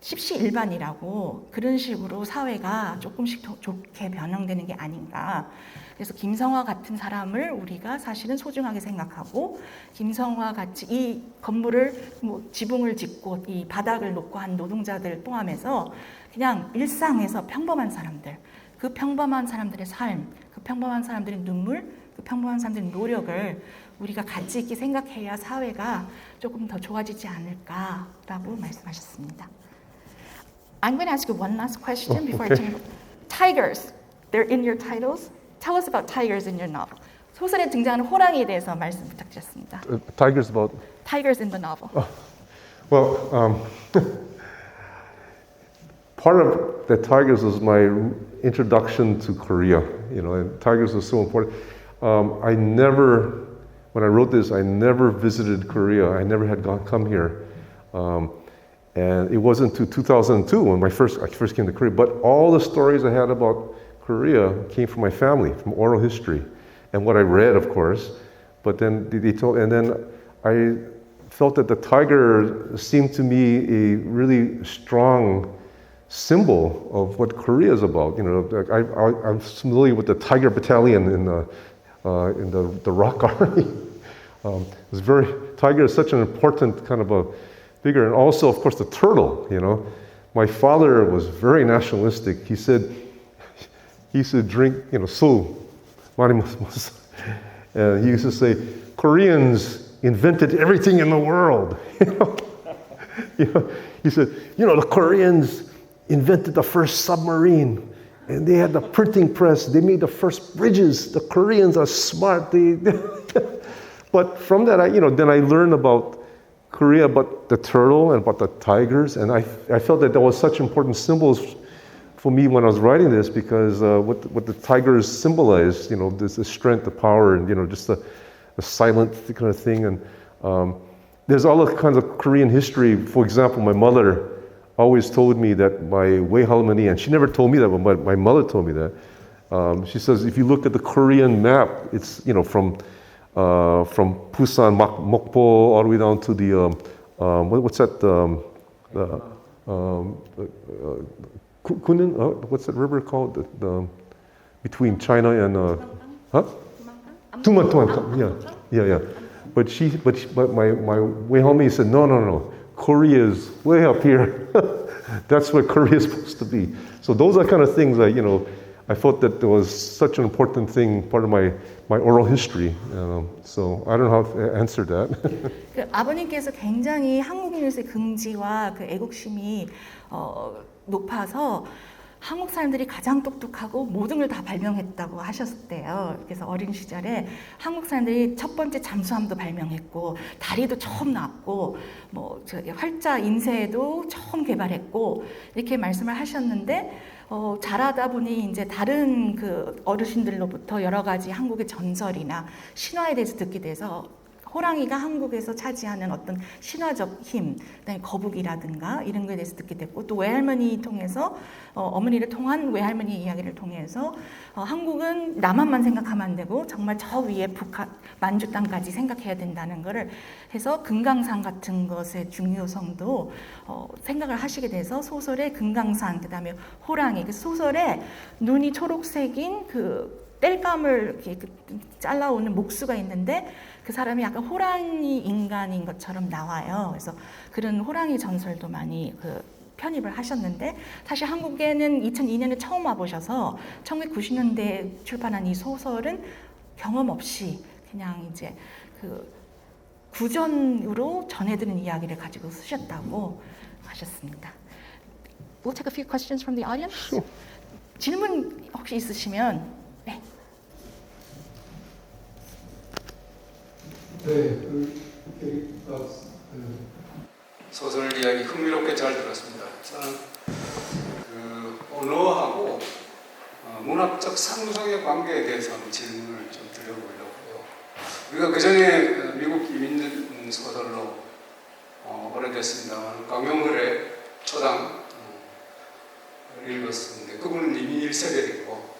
십시일반이라고 그런 식으로 사회가 조금씩 좋게 변형되는 게 아닌가. 그래서 김성화 같은 사람을 우리가 사실은 소중하게 생각하고 김성화 같이 이 건물을 뭐 지붕을 짓고 이 바닥을 놓고 한 노동자들 포함해서 그냥 일상에서 평범한 사람들, 그 평범한 사람들의 삶, 그 평범한 사람들의 눈물, 그 평범한 사람들의 노력을 우리가 가치 있게 생각해야 사회가 조금 더 좋아지지 않을까라고 말씀하셨습니다. I'm going to ask you one last question before I turn. Tigers, they're in your titles. Tell us about tigers in your novel. 소설에 등장하는 호랑이에 대해서 말씀 부탁드렸습니다. Tigers about. Tigers in the novel. Well, part of the tigers was my introduction to Korea. You know, and tigers was so important. When I wrote this, I never visited Korea. I never had come here. And it wasn't until 2002 when I first came to Korea. But all the stories I had about Korea came from my family, from oral history, and what I read, of course. But then they told, and then I felt that the tiger seemed to me a really strong symbol of what Korea is about. You know, I'm familiar with the Tiger Battalion in the Rock Army. Tiger is such an important kind of a figure, and also, of course, the turtle. You know, my father was very nationalistic. He said he used to drink, you know, so, and he used to say, Koreans invented everything in the world. You know, he said, you know, the Koreans invented the first submarine, and they had the printing press. They made the first bridges. The Koreans are smart. But from that, then I learned about Korea, about the turtle and about the tigers, and I felt that was such important symbols for me when I was writing this, because what the tigers symbolize, you know, this the strength, the power, and, you know, just the silent kind of thing. And there's all kinds of Korean history. For example, my mother always told me that my Wei Halmoni, and she never told me that, but my mother told me that. She says if you look at the Korean map, it's, you know, from Busan, Mokpo, all the way down to the what's that? Kunin, what's that river called? Between China and Tuman. Yeah. But my Wei Halmoni said no. Korea is way up here. That's where Korea is supposed to be. So those are kind of things that, you know, I thought that there was such an important thing, part of my oral history. So I don't know how to answer that. 그 아버님께서 굉장히 한국인으로서의 긍지와 그 애국심이 높아서 한국 사람들이 가장 똑똑하고 모든 걸 다 발명했다고 하셨대요. 그래서 어린 시절에 한국 사람들이 첫 번째 잠수함도 발명했고 다리도 처음 나왔고 뭐 활자 인쇄도 처음 개발했고 이렇게 말씀을 하셨는데 자라다 보니 이제 다른 그 어르신들로부터 여러 가지 한국의 전설이나 신화에 대해서 듣게 돼서 호랑이가 한국에서 차지하는 어떤 신화적 힘, 그다음에 거북이라든가 이런 거에 대해서 듣게 됐고 또 외할머니 통해서 어머니를 통한 외할머니 이야기를 통해서 한국은 남한만 생각하면 안 되고 정말 저 위에 북한 만주 땅까지 생각해야 된다는 거를 해서 금강산 같은 것의 중요성도 생각을 하시게 돼서 소설의 금강산 그다음에 호랑이 그 소설에 눈이 초록색인 그 땔감을 이렇게 잘라오는 목수가 있는데 그 사람이 약간 호랑이 인간인 것처럼 나와요. 그래서 그런 호랑이 전설도 많이 편입을 하셨는데 사실 한국에는 2002년에 처음 와보셔서 1990년대에 출판한 이 소설은 경험 없이 그냥 이제 그 구전으로 전해드는 이야기를 가지고 쓰셨다고 하셨습니다. We'll take a few questions from the audience. 질문 혹시 있으시면 네. 소설 이야기 흥미롭게 잘 들었습니다. 저는 언어하고 문학적 상성의 관계에 대해서 질문을 좀 드려보려고요. 우리가 그 전에 미국 이민 소설로 오래됐습니다만 강용을의 초당 읽었었는데 그분은 이민 1세대이고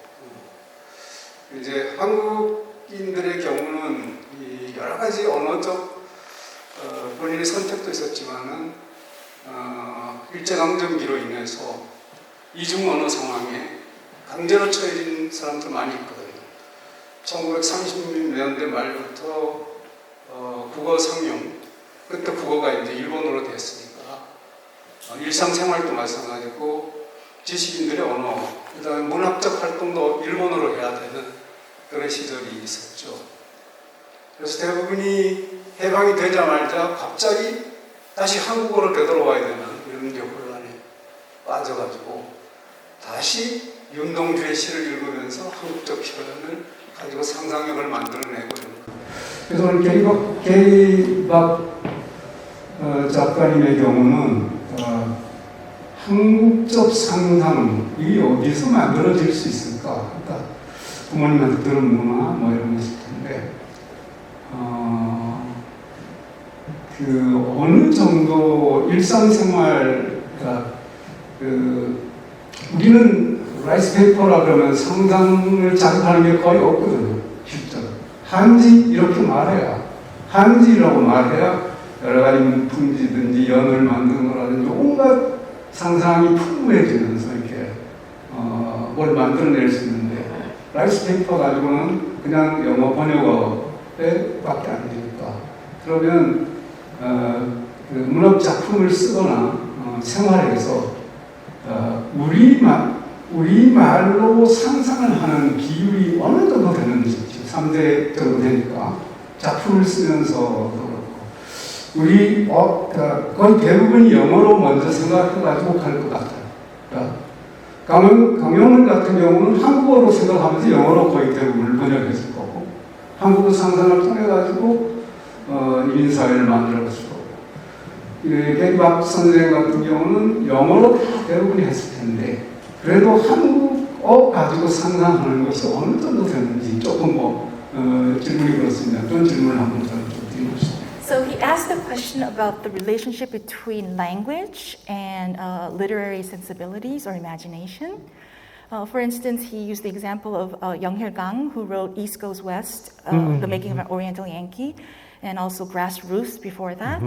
이제 한국인들의 경우는 이 여러 가지 언어적 본인의 선택도 있었지만은 일제강점기로 인해서 이중 언어 상황에 강제로 처해진 사람들 많이 있거든요. 1930년대 말부터 국어 상용 그때 국어가 이제 일본어로 됐으니까 일상생활도 마찬가지고 지식인들의 언어 그다음에 문학적 활동도 일본어로 해야 되는 그런 시절이 있었죠. 그래서 대부분이 해방이 되자마자 갑자기 다시 한국어로 되돌아와야 되는 이런 이제 혼란에 빠져가지고 다시 윤동주의 시를 읽으면서 한국적 표현을 가지고 상상력을 만들어내고 그래서 오늘 게이박 작가님의 경우는 한국적 상상이 어디서 만들어질 수 있을까? 그러니까 부모님한테 들은 문화 뭐 이런 거 있을 텐데 그 어느 정도 일상생활 우리는 라이스 페이퍼라 그러면 상상을 자극하는 게 거의 없거든요. 실제로 한지 이렇게 말해야 한지라고 말해야 여러 가지 문풍지든지 연을 만드는 거라든지 온갖 상상이 풍부해지면서 이렇게 뭘 만들어낼 수 있는데 라이스 페이퍼 가지고는 그냥 영어 번역어에 밖에 안 되니까 그러면 그 문학 작품을 쓰거나 생활에서 우리말로 상상을 하는 비율이 어느 정도 되는지 3대 정도 되니까 작품을 쓰면서도 그렇고 우리 거의 대부분이 영어로 먼저 생각해가지고 갈 것 같아요. 그러니까 강용문 같은 경우는 한국어로 생각하면서 영어로 거의 대부분을 번역했을 거고 한국어 상상을 통해가지고 이민사회를 만들어갔을 거고 게이박 선생 같은 경우는 영어로 다 대부분이 했을 텐데 그래도 한국어 가지고 상상하는 것이 어느 정도 되는지 조금 질문이 그렇습니다. 그런 질문을 한번 좀 드리고 싶습니다. So he asked a question about the relationship between language and literary sensibilities or imagination. For instance, he used the example of Young-Hil Kang, who wrote East Goes West, The Making of an Oriental Yankee, and also Grassroots before that.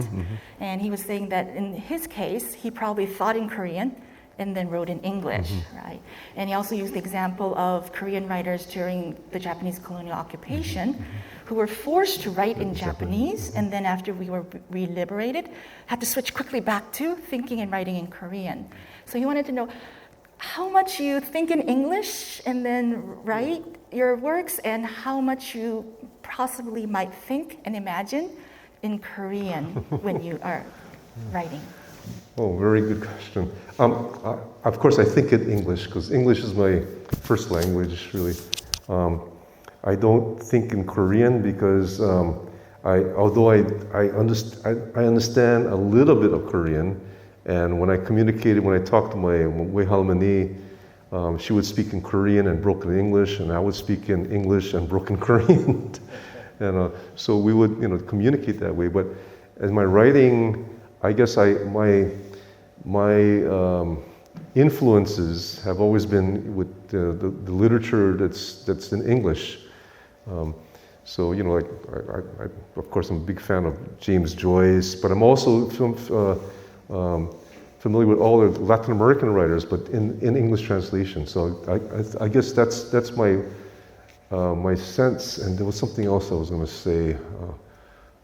And he was saying that in his case, he probably thought in Korean and then wrote in English, right? And he also used the example of Korean writers during the Japanese colonial occupation who were forced to write in Japanese, and then after we were re-liberated, had to switch quickly back to thinking and writing in Korean. So he wanted to know how much you think in English and then write your works, and how much you possibly might think and imagine in Korean when you are writing. Oh, very good question. Of course, I think in English because English is my first language, really. I don't think in Korean because although I understand a little bit of Korean, and when I talked to my Wehalmani, she would speak in Korean and broken English, and I would speak in English and broken Korean. And so we would, communicate that way. But as my writing, I guess my influences have always been with the literature that's in English. So like I of course I'm a big fan of James Joyce, but I'm also familiar with all the Latin American writers, but in English translation. So I guess that's my my sense. And there was something else I was going to say.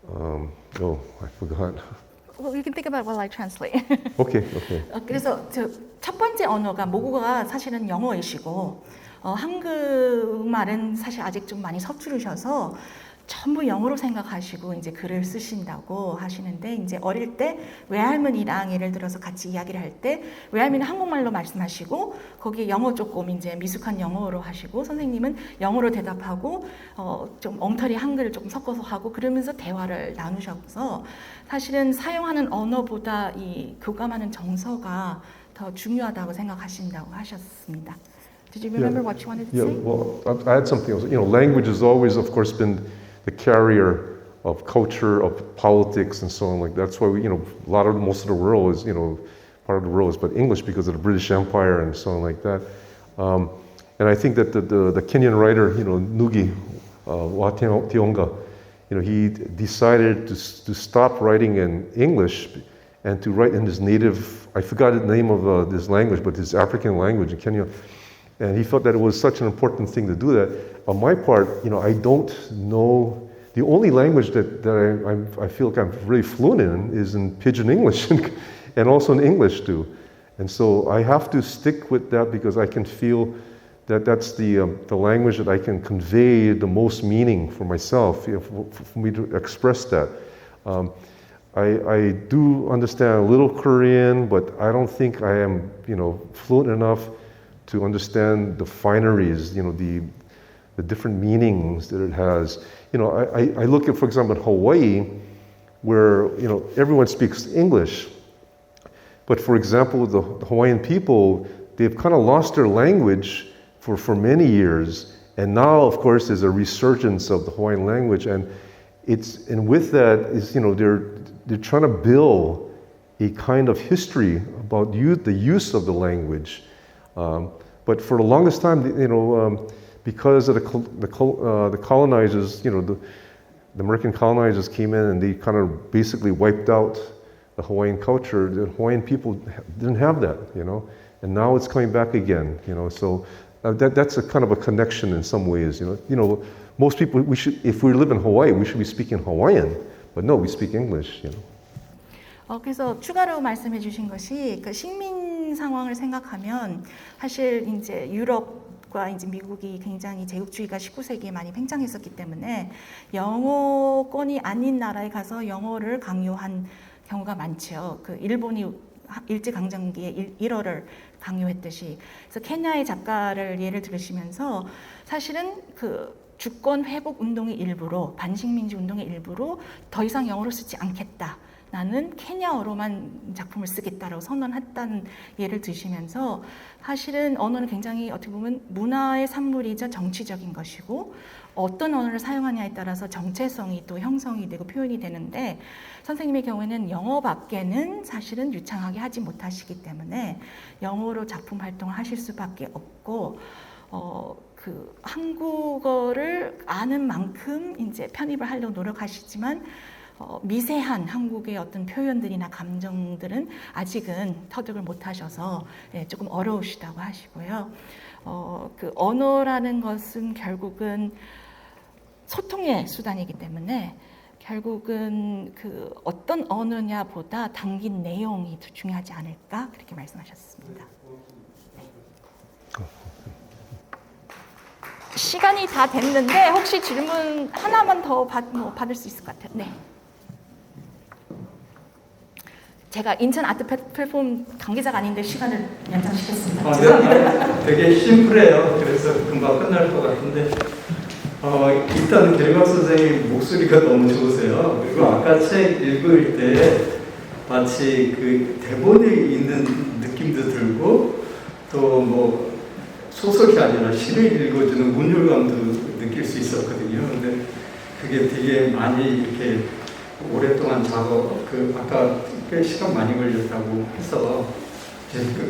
I forgot. Well, you can think about while I translate. Okay. 그래서 첫 번째 언어가 모국어가 사실은 영어이시고 한국말은 사실 아직 좀 많이 서투르셔서 전부 영어로 생각하시고 이제 글을 쓰신다고 하시는데 이제 어릴 때 외할머니랑 예를 들어서 같이 이야기를 할 때 외할머니는 한국말로 말씀하시고 거기에 영어 조금 이제 미숙한 영어로 하시고 선생님은 영어로 대답하고 좀 엉터리 한글을 조금 섞어서 하고 그러면서 대화를 나누셔서 사실은 사용하는 언어보다 이 교감하는 정서가 더 중요하다고 생각하신다고 하셨습니다. Did you remember what you wanted to Yeah, say? well, I had something else. Language has always, of course, been the carrier of culture, of politics, and so on. Like that's why most of the world is, part of the world is, but English because of the British Empire and so on like that. And I think that the Kenyan writer, Ngugi wa Thiong'o, he decided to stop writing in English and to write in his native. I forgot the name of this language, but his African language in Kenya. And he felt that it was such an important thing to do that. On my part, I don't know. The only language that I feel like I'm really fluent in is in Pidgin English and also in English too. And so I have to stick with that because I can feel that that's the language that I can convey the most meaning for myself, for me to express that. I do understand a little Korean, but I don't think I am, fluent enough to understand the fineries, the different meanings that it has. I look at, for example, Hawaii, where everyone speaks English, but for example, the Hawaiian people, they've kind of lost their language for many years, and now, of course, there's a resurgence of the Hawaiian language, and with that is they're trying to build a kind of history about the use of the language. But for the longest time, because of the colonizers, the American colonizers came in and they kind of basically wiped out the Hawaiian culture. The Hawaiian people didn't have that, and now it's coming back again, So that's a kind of a connection in some ways, Most people, if we live in Hawaii, we should be speaking Hawaiian, but no, we speak English, 그래서 추가로 말씀해 주신 것이 그 식민 상황을 생각하면 사실 이제 유럽과 이제 미국이 굉장히 제국주의가 19세기에 많이 팽창했었기 때문에 영어권이 아닌 나라에 가서 영어를 강요한 경우가 많죠. 그 일본이 일제강점기에 일어를 강요했듯이. 그래서 케냐의 작가를 예를 들으시면서 사실은 그 주권 회복 운동의 일부로 반식민지 운동의 일부로 더 이상 영어를 쓰지 않겠다. 나는 케냐어로만 작품을 쓰겠다라고 선언했다는 예를 드시면서 사실은 언어는 굉장히 어떻게 보면 문화의 산물이자 정치적인 것이고 어떤 언어를 사용하냐에 따라서 정체성이 또 형성이 되고 표현이 되는데 선생님의 경우에는 영어밖에는 사실은 유창하게 하지 못하시기 때문에 영어로 작품 활동을 하실 수밖에 없고 그 한국어를 아는 만큼 이제 편입을 하려고 노력하시지만 미세한 한국의 어떤 표현들이나 감정들은 아직은 터득을 못하셔서 조금 어려우시다고 하시고요. 그 언어라는 것은 결국은 소통의 수단이기 때문에 결국은 그 어떤 언어냐보다 담긴 내용이 더 중요하지 않을까 그렇게 말씀하셨습니다. 시간이 다 됐는데 혹시 질문 하나만 더 받을 수 있을 것 같아요. 네. 제가 인천 아트 플랫폼 관계자가 아닌데 시간을 연장시켰습니다. 네. 죄송합니다. 되게 심플해요. 그래서 금방 끝날 것 같은데 일단 계리박 선생님 목소리가 너무 좋으세요. 그리고 아까 책 읽을 때 마치 그 대본에 있는 느낌도 들고 또 뭐 소설이 아니라 시를 읽어주는 문율감도 느낄 수 있었거든요. 근데 그게 되게 많이 이렇게 오랫동안 아까 꽤 시간 많이 걸렸다고 해서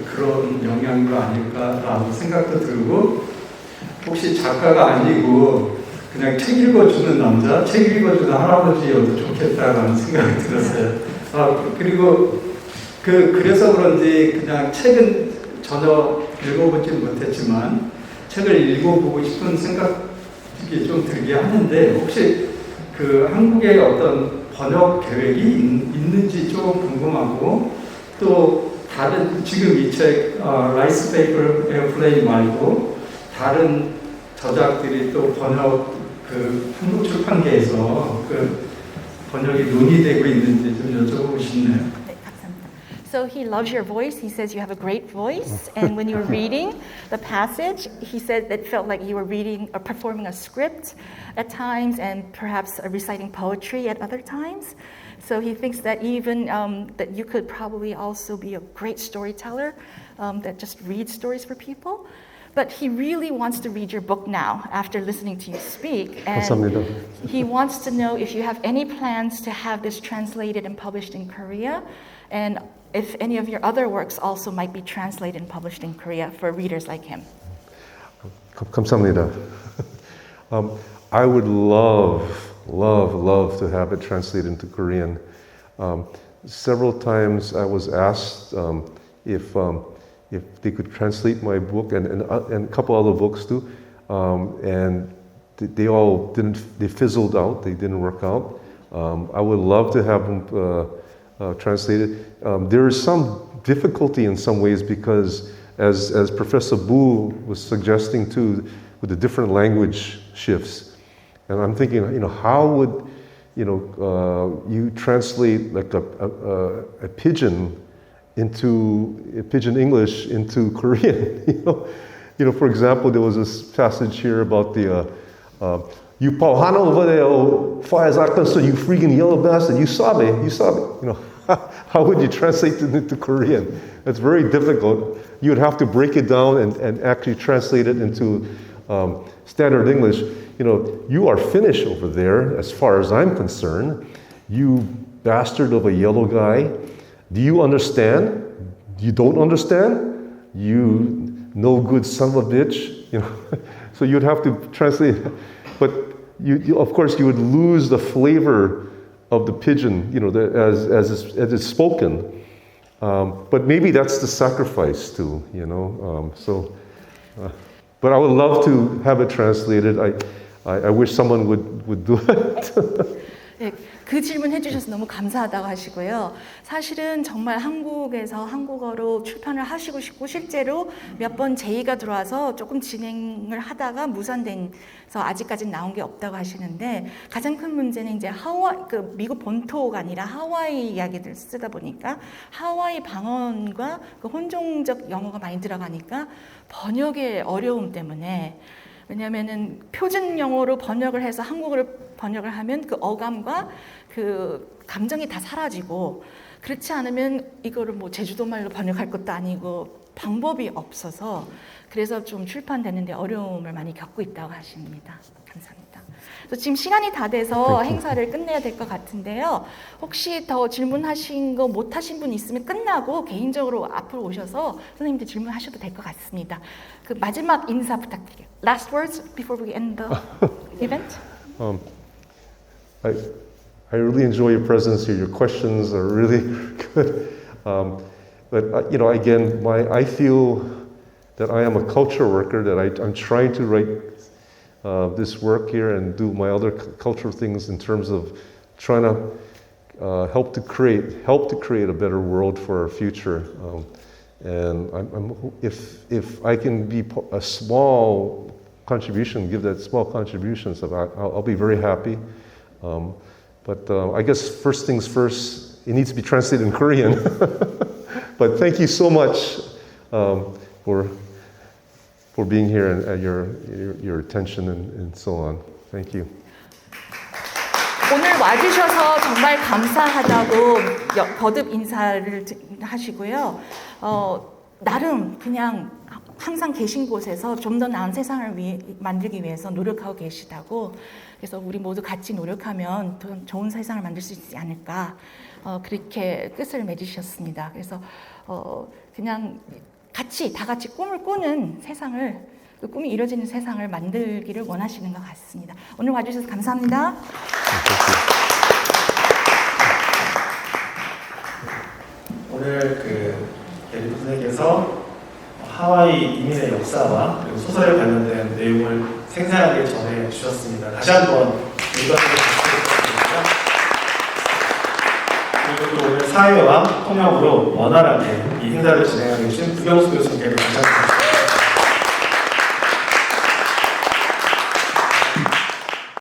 그런 영향도 아닐까라고 생각도 들고, 혹시 작가가 아니고 그냥 책 읽어주는 남자, 책 읽어주는 할아버지여도 좋겠다라는 생각이 들었어요. 그리고 그래서 그런지 그냥 책은 전혀 읽어보진 못했지만 책을 읽어보고 싶은 생각이 좀 들게 하는데, 혹시 그 한국의 어떤 번역 계획이 있는지 좀 궁금하고, 또 다른 지금 이 책 라이스 페이퍼 에어플레인 말고 다른 저작들이 또 번역 그 한국 출판계에서 그 번역이 논의되고 있는지 좀 여쭤보고 싶네요. So he loves your voice. He says you have a great voice. And when you were reading the passage, he said it felt like you were reading or performing a script at times and perhaps reciting poetry at other times. So he thinks that even that you could probably also be a great storyteller that just reads stories for people. But he really wants to read your book now after listening to you speak. And 감사합니다. he wants to know if you have any plans to have this translated and published in Korea, and if any of your other works also might be translated and published in Korea for readers like him. 감사합니다. I would love to have it translated into Korean. Several times I was asked if they could translate my book and a couple other books too, and they all didn't. They fizzled out. They didn't work out. I would love to have them translated. There is some difficulty in some ways because, as Professor Boo was suggesting too, with the different language shifts, and I'm thinking, how would you translate like a pidgin into pidgin English into Korean? For example, there was this passage here about the you Pauhana over there, far as I'm concerned, you freaking yellow bastard, you sabe. How would you translate it into Korean? It's very difficult. You would have to break it down and actually translate it into standard English. You are Finnish over there, as far as I'm concerned. You bastard of a yellow guy. Do you understand? You don't understand? You no good son of a bitch. So you'd have to translate. But you of course, you would lose the flavor of the pidgin, as it's spoken. But maybe that's the sacrifice too, but I would love to have it translated. I wish someone would do it. 네, 그 질문 해주셔서 너무 감사하다고 하시고요. 사실은 정말 한국에서 한국어로 출판을 하시고 싶고 실제로 몇 번 제의가 들어와서 조금 진행을 하다가 무산돼서 아직까지는 나온 게 없다고 하시는데, 가장 큰 문제는 이제 미국 본토가 아니라 하와이 이야기들 쓰다 보니까 하와이 방언과 그 혼종적 영어가 많이 들어가니까 번역의 어려움 때문에, 왜냐하면은 표준 영어로 번역을 해서 한국어로 번역을 하면 그 어감과 그 감정이 다 사라지고, 그렇지 않으면 이거를 뭐 제주도 말로 번역할 것도 아니고 방법이 없어서, 그래서 좀 출판되는데 어려움을 많이 겪고 있다고 하십니다. 감사합니다. 그래서 지금 시간이 다 돼서 행사를 끝내야 될 것 같은데요. 혹시 더 질문하신 거 못하신 분 있으면 끝나고 개인적으로 앞으로 오셔서 선생님들 질문하셔도 될 것 같습니다. 그 마지막 인사 부탁드릴게요. Last words before we end the event. I really enjoy your presence here. Your questions are really good. But again, I feel that I am a culture worker, that I'm trying to write this work here and do my other cultural things in terms of trying to help to create a better world for our future. And if I can be a small contribution, give that small contribution, so I'll be very happy. But I guess first things first, it needs to be translated in Korean. But thank you so much for being here and your attention and so on. Thank you. 오늘 와주셔서 정말 감사하다고 거듭 인사를 하시고요. 나름 그냥 항상 계신 곳에서 좀 더 나은 세상을 만들기 위해서 노력하고 계시다고. 그래서 우리 모두 같이 노력하면 더 좋은 세상을 만들 수 있지 않을까. 그렇게 끝을 맺으셨습니다. 그래서 그냥 다 같이 꿈을 꾸는 세상을, 그 꿈이 이루어지는 세상을 만들기를 원하시는 것 같습니다. 오늘 와주셔서 감사합니다. 오늘 게리 선생님께서 하와이 이민의 역사와 그리고 소설에 관련된 내용을 생생하게 전해 주셨습니다. 다시 한번 읽어드리겠습니다. 그리고 또 오늘 사회와 통역으로 원활하게 이 행사를 진행하게 해주신 부경수 교수님께도 감사드립니다.